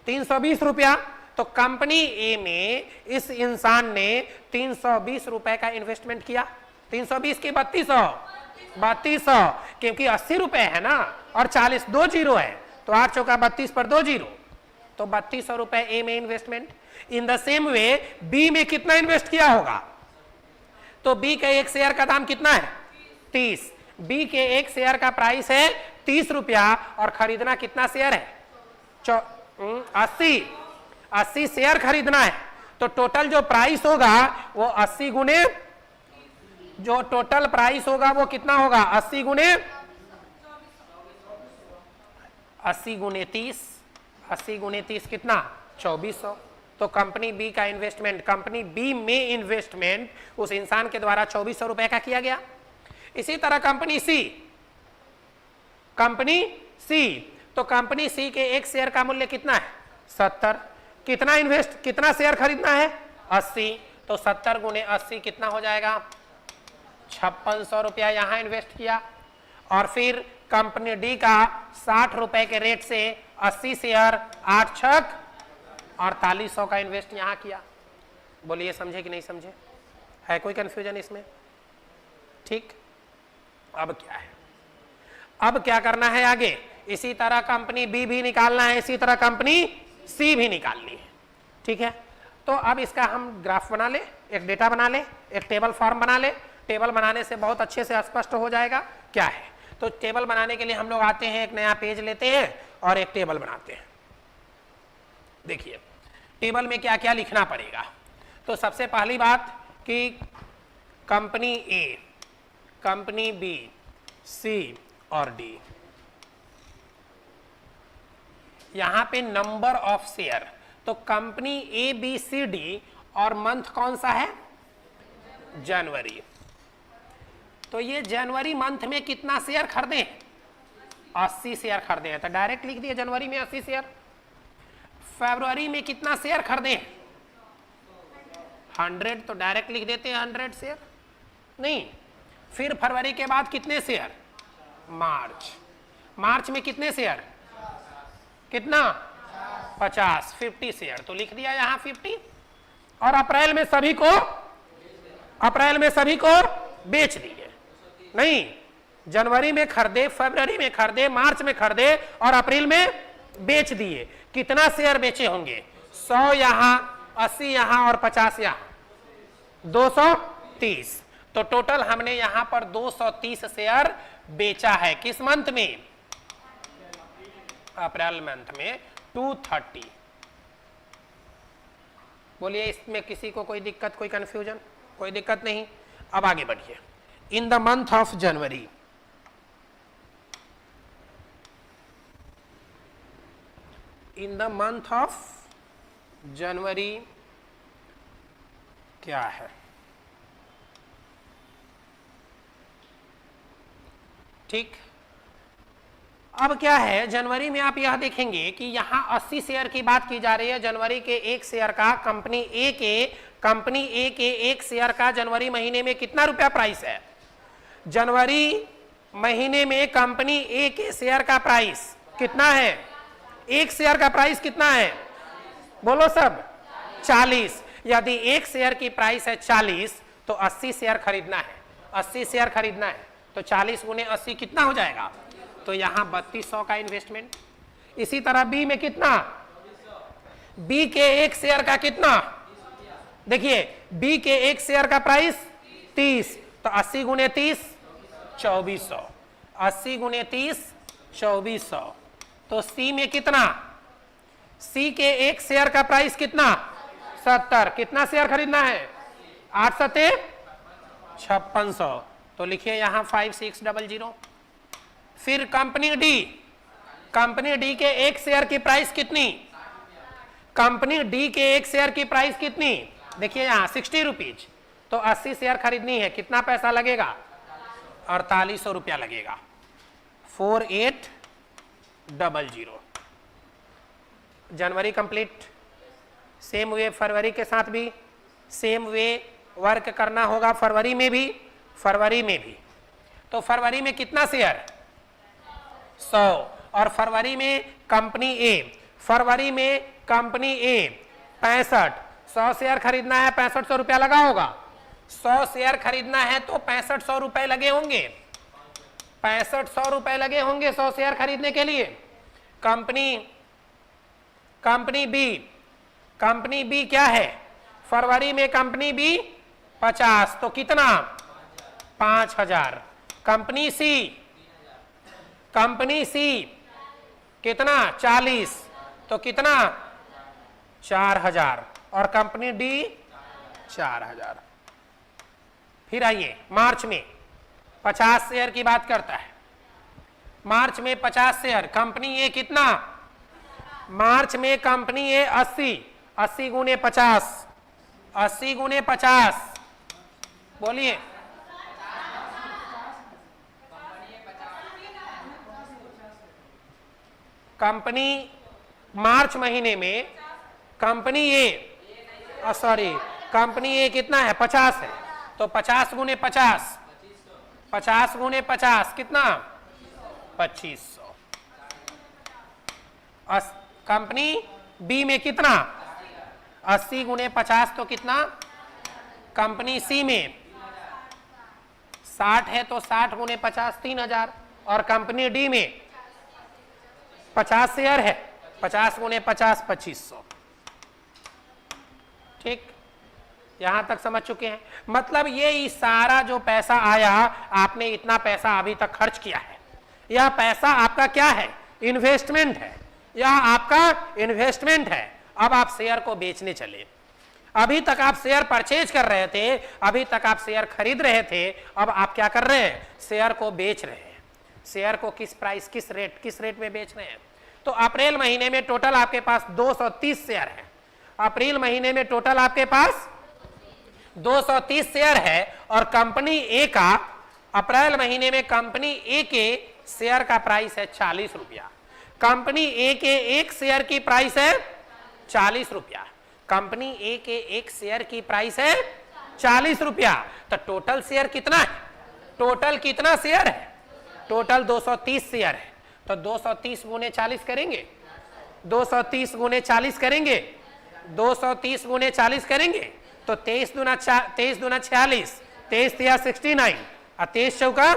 320 रुपया। तो कंपनी ए में इस इंसान ने 320 रुपए का इन्वेस्टमेंट किया। 320 की 3200, क्योंकि 80 रुपए है ना और 40 दो जीरो है, तो 8 चौका 32 पर 2 जीरो, तो 3200 रुपए ए में investment. In the same way B में कितना इन्वेस्ट किया होगा? तो बी के एक शेयर का दाम कितना है? 30। बी के एक शेयर का प्राइस है 30 रुपया और खरीदना कितना शेयर है? 80 शेयर खरीदना है। तो टोटल जो प्राइस होगा वो 80 गुने, जो टोटल प्राइस होगा वो कितना होगा? 80 गुने 30, 80 गुने 30 कितना? 2400। तो कंपनी बी का इन्वेस्टमेंट, कंपनी बी में इन्वेस्टमेंट उस इंसान के द्वारा 2400 रुपए का किया गया। इसी तरह कंपनी सी, तो कंपनी सी के एक शेयर का मूल्य कितना है? 70। कितना शेयर खरीदना है? 80। तो 70 गुणे 80 कितना हो जाएगा? 5600 रुपया यहां इन्वेस्ट किया। और फिर कंपनी डी का 60 रुपए के रेट से 80 शेयर 8 छक 4800 का इन्वेस्ट यहां किया। बोलिए समझे कि नहीं समझे? है कोई कंफ्यूजन इसमें? ठीक, अब क्या है, अब क्या करना है आगे? इसी तरह कंपनी बी भी निकालना है, इसी तरह कंपनी सी भी निकालनी है। ठीक है, तो अब इसका हम ग्राफ बना ले, एक डेटा बना ले, एक टेबल फॉर्म बना ले। टेबल बनाने से बहुत अच्छे से स्पष्ट हो जाएगा क्या है। तो टेबल बनाने के लिए हम लोग आते हैं, एक नया पेज लेते हैं और एक टेबल बनाते हैं। देखिए टेबल में क्या क्या लिखना पड़ेगा। तो सबसे पहली बात कि company A, company B, C और डी, यहां पे नंबर ऑफ शेयर। तो company A B C D और मंथ कौन सा है? जनवरी। तो ये जनवरी मंथ में कितना शेयर खरीदे? 80 शेयर खरीदे हैं, तो डायरेक्ट लिख दिए जनवरी में 80 शेयर। फरवरी में कितना शेयर खरीदे? 100, तो डायरेक्ट लिख देते हैं 100 शेयर। नहीं, फिर फरवरी के बाद कितने शेयर? मार्च में कितने शेयर? कितना? 50 शेयर, तो लिख दिया यहां 50। और अप्रैल में सभी को बेच दिए। नहीं, जनवरी में खरीदे, फरवरी में खरीदे, मार्च में खरीदे और अप्रैल में बेच दिए। कितना शेयर बेचे होंगे? 100 यहां, 80 यहां और 50 यहां, 230। तो टोटल हमने यहां पर 230 शेयर बेचा है। किस मंथ में? अप्रैल मंथ में 230। बोलिए इसमें किसी को कोई दिक्कत, कोई कंफ्यूजन? कोई दिक्कत नहीं। अब आगे बढ़िए। इन the month of January, in the month of जनवरी क्या है? ठीक, अब क्या है, जनवरी में आप यह देखेंगे कि यहां 80 शेयर की बात की जा रही है। जनवरी के एक शेयर का कंपनी ए के एक शेयर का जनवरी महीने में कितना रुपया प्राइस है? जनवरी महीने में कंपनी ए के शेयर का प्राइस कितना है? एक शेयर का प्राइस कितना है? बोलो सब, 40। यदि एक शेयर की प्राइस है 40 तो 80 शेयर खरीदना है। 80 शेयर खरीदना है तो 40 गुने 80 कितना हो जाएगा? तो यहां 3200 का इन्वेस्टमेंट। इसी तरह बी में कितना? बी के एक शेयर का कितना? देखिए बी के एक शेयर का प्राइस 30, तो 80 गुने 30 2400, 80 गुने 30 2400। तो सी में कितना? सी के एक शेयर का प्राइस कितना? 70। कितना शेयर खरीदना है? 8 सते 5600। तो लिखिए यहां 5600। फिर कंपनी डी के एक शेयर की प्राइस कितनी? कंपनी डी के एक शेयर की प्राइस कितनी? देखिए यहां 60 रुपीज। तो 80 शेयर खरीदनी है, कितना पैसा लगेगा? 4800 रुपया लगेगा। 4800। जनवरी कंप्लीट। सेम वे फरवरी के साथ भी सेम वे वर्क करना होगा। फरवरी में भी तो फरवरी में कितना शेयर? 100। और फरवरी में कंपनी ए 65। 100 शेयर खरीदना है, 6500 रुपया लगा होगा। 100 शेयर खरीदना है तो 6500 रुपए लगे होंगे। 6500 रुपए लगे होंगे 100 शेयर खरीदने के लिए। कंपनी बी क्या है? फरवरी में कंपनी बी 50, तो कितना? 5000। कंपनी सी कितना? 40, तो कितना? 4000। और कंपनी डी 4000। फिर आइए मार्च में 50 शेयर की बात करता है। मार्च में 50 शेयर। कंपनी ए कितना? मार्च में कंपनी ए 80 गुने 50, 80 गुने 50, बोलिए। कंपनी मार्च महीने में कंपनी ए, सॉरी कंपनी ए कितना है 50 है, तो 50 गुने 50, 50 गुने 50 कितना 2500। कंपनी बी में कितना 80 गुने 50 तो कितना, कंपनी सी में 60 है तो 60 गुने 50 3000, और कंपनी डी में 50 शेयर है, 50 गुने 50 2500। ठीक, यहां तक समझ चुके हैं। मतलब ये सारा जो पैसा आया, आपने इतना पैसा अभी तक खर्च किया है, यह पैसा आपका क्या है, इन्वेस्टमेंट है, यह आपका इन्वेस्टमेंट है। अब आप शेयर को बेचने चले, अभी तक आप शेयर परचेज कर रहे थे, अभी तक आप शेयर खरीद रहे थे, अब आप क्या कर रहे हैं, शेयर को बेच रहे हैं। शेयर को किस प्राइस, किस रेट में बेच रहे हैं। तो अप्रैल महीने में टोटल आपके पास 230 शेयर है, अप्रैल महीने में टोटल आपके पास 230 शेयर है, और कंपनी ए का अप्रैल महीने में कंपनी ए के शेयर का प्राइस है 40 रुपया। कंपनी ए के एक शेयर की प्राइस है 40 रुपया, कंपनी ए के एक शेयर की प्राइस है 40 रुपया। तो टोटल शेयर कितना है, टोटल कितना शेयर है, टोटल 230 शेयर है। तो 230 गुने 40 करेंगे, 230 गुने 40 करेंगे, 230 गुने 40 करेंगे, तो 23 दूना 46, 23 तिया 69, और 23 चौका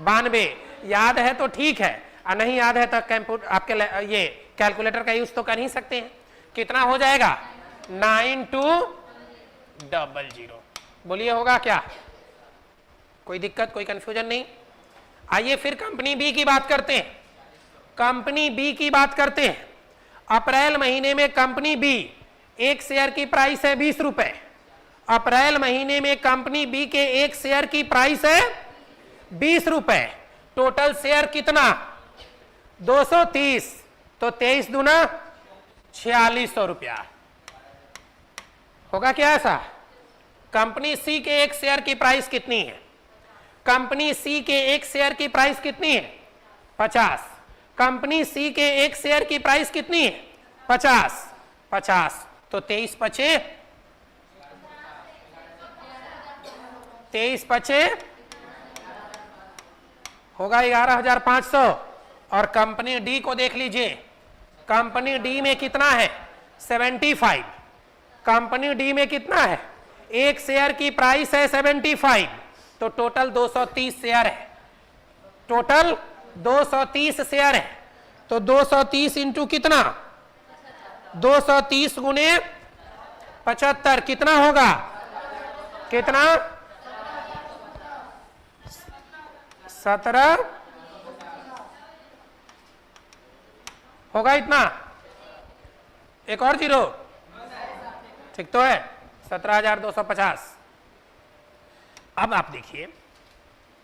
92। याद है तो ठीक है, और नहीं याद है तो आपके ये कैलकुलेटर का यूज तो कर ही सकते हैं। कितना हो जाएगा 9200। बोलिए होगा क्या, कोई दिक्कत, कोई कंफ्यूजन नहीं। आइए फिर कंपनी बी की बात करते हैं, कंपनी बी की बात करते हैं। अप्रैल महीने में कंपनी बी एक शेयर की प्राइस है 20 रुपए, अप्रैल महीने में कंपनी बी के एक शेयर की प्राइस है 20 रुपए। टोटल शेयर कितना 230, तो 23 दूना 4600 रुपया। होगा क्या ऐसा। कंपनी सी के एक शेयर की प्राइस कितनी है, कंपनी सी के एक शेयर की प्राइस कितनी है 50, कंपनी सी के एक शेयर की प्राइस कितनी है 50, तो 23 पचे 23 पचे होगा 11500। और कंपनी डी को देख लीजिए, कंपनी डी में कितना है 75, कंपनी डी में कितना है, एक शेयर की प्राइस है 75, तो टोटल 230 शेयर है, टोटल 230 शेयर है। तो 230 इंटू कितना 230 गुने 75 कितना होगा, कितना 17 होगा, इतना एक और जीरो, ठीक तो है 17,250। अब आप देखिए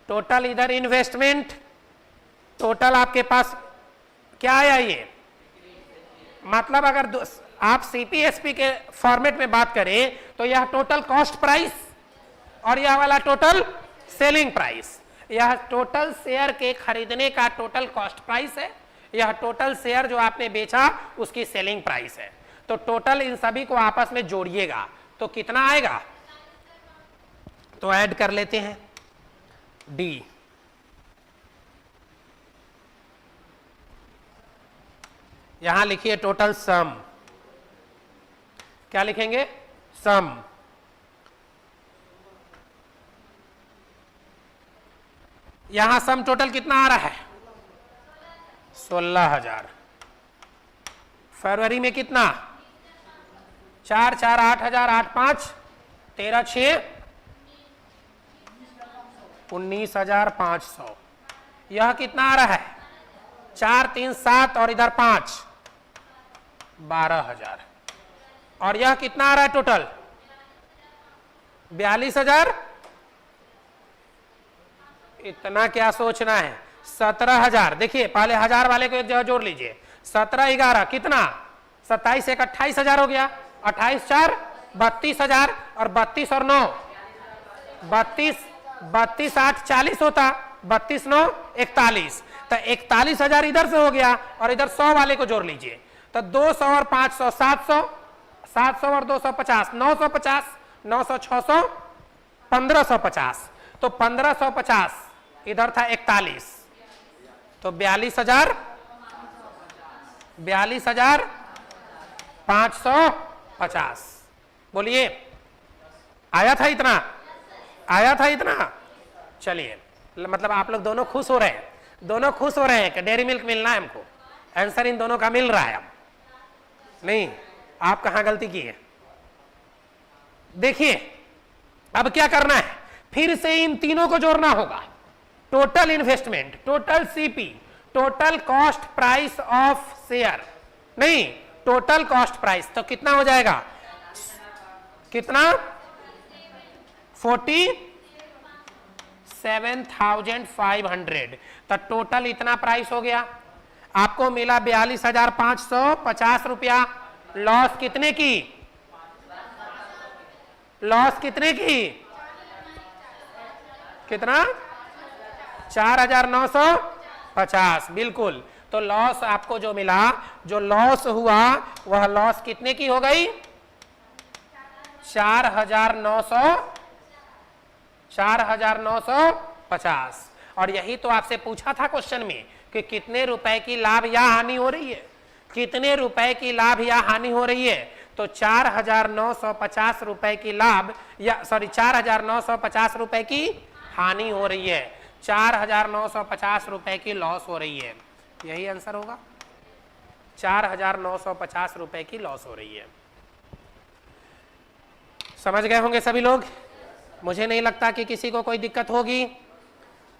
टोटल इधर इन्वेस्टमेंट, टोटल आपके पास क्या आया, ये मतलब अगर आप सीपीएसपी के फॉर्मेट में बात करें तो यह टोटल कॉस्ट प्राइस और यह वाला टोटल सेलिंग प्राइस, यह टोटल शेयर के खरीदने का टोटल कॉस्ट प्राइस है, यह टोटल शेयर जो आपने बेचा उसकी सेलिंग प्राइस है। तो टोटल इन सभी को आपस में जोड़िएगा तो कितना आएगा, तो ऐड कर लेते हैं डी। यहां लिखिए टोटल सम, क्या लिखेंगे सम, यहां सम टोटल कितना आ रहा है 16,000। फरवरी में कितना 4 4 8,000, 8 5 13 6 19,500। यह कितना आ रहा है 4 3 7 और इधर 5 12,000। और यह कितना आ रहा है टोटल 42,000। इतना क्या सोचना है 17,000। देखिए पहले 1000 वाले को एक जगह जोड़ लीजिए, 17/11 कितना, 27 1 28,000 हो गया, 28 4 32,000 और 32 और 9 32 8 40 होता, 32 9 41, तो 41,000 इधर से हो गया और इधर 100 वाले को जोड़ लीजिए, तो 200 और 500 700, 700 और 250 950, 900 600 1550, तो 1550 इधर था 41, तो 42,550। बोलिए आया था इतना, आया था इतना। चलिए मतलब आप लोग दोनों खुश हो रहे हैं, दोनों खुश हो रहे हैं कि डेयरी मिल्क मिलना है हमको, आंसर इन दोनों का मिल रहा है। अब नहीं, आप कहां गलती की है। देखिए अब क्या करना है, फिर से इन तीनों को जोड़ना होगा। Total investment, total CP, total cost price of share, नहीं टोटल कॉस्ट प्राइस, तो कितना हो जाएगा, कितना 47,500, तो टोटल इतना प्राइस हो गया। आपको मिला 42,550 रुपया। लॉस कितने की, लॉस कितने की, कितना 4,950, बिल्कुल। तो लॉस आपको जो मिला, जो लॉस हुआ वह लॉस कितने की हो गई, 4,950। और यही तो आपसे पूछा था क्वेश्चन में कि कितने रुपए की लाभ या हानि हो रही है, कितने रुपए की लाभ या हानि हो रही है। तो 4,950 रुपए की लाभ या सॉरी 4,950 रुपए की हानि हो रही है, 4,950 रुपए की लॉस हो रही है। यही आंसर होगा, 4,950 रुपए की लॉस हो रही है। समझ गए होंगे सभी लोग, मुझे नहीं लगता कि किसी को कोई दिक्कत होगी।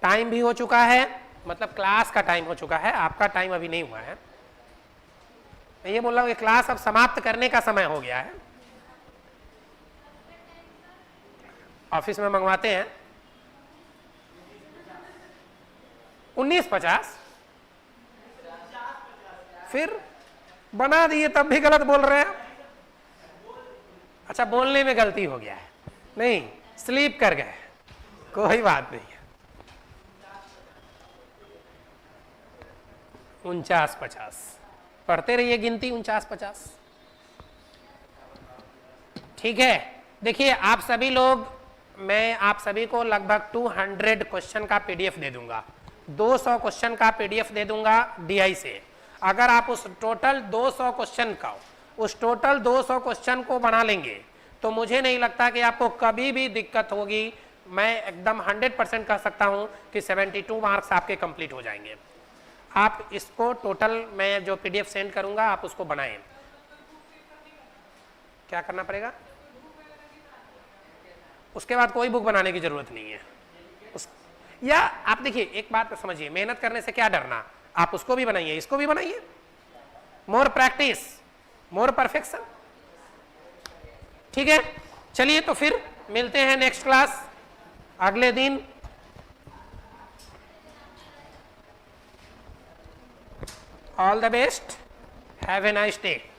टाइम भी हो चुका है, मतलब क्लास का टाइम हो चुका है, आपका टाइम अभी नहीं हुआ है। मैं ये बोल रहा हूँ कि क्लास अब समाप्त करने का समय हो गया है। ऑफिस में मंगवाते हैं 1950, फिर बना दिए तब भी गलत बोल रहे हैं। अच्छा बोलने में गलती हो गया है, नहीं स्लीप कर गए, कोई बात नहीं है। 49-50 पढ़ते रहिए गिनती, 49-50 ठीक है। देखिए आप सभी लोग, मैं आप सभी को लगभग 200 क्वेश्चन का पीडीएफ दे दूंगा, 200 क्वेश्चन का पीडीएफ दे दूंगा डीआई से। अगर आप उस टोटल 200 क्वेश्चन का, उस टोटल 200 क्वेश्चन को बना लेंगे तो मुझे नहीं लगता कि आपको कभी भी दिक्कत होगी। मैं एकदम 100% कह सकता हूं कि 72 मार्क्स आपके कंप्लीट हो जाएंगे। आप इसको टोटल, मैं जो पीडीएफ सेंड करूंगा आप उसको बनाएं। क्या करना पड़ेगा, उसके बाद कोई बुक बनाने की जरूरत नहीं है। या आप देखिए एक बात समझिए, मेहनत करने से क्या डरना, आप उसको भी बनाइए, इसको भी बनाइए। मोर प्रैक्टिस मोर परफेक्शन, ठीक है। चलिए तो फिर मिलते हैं नेक्स्ट क्लास अगले दिन। All the best, have a nice day.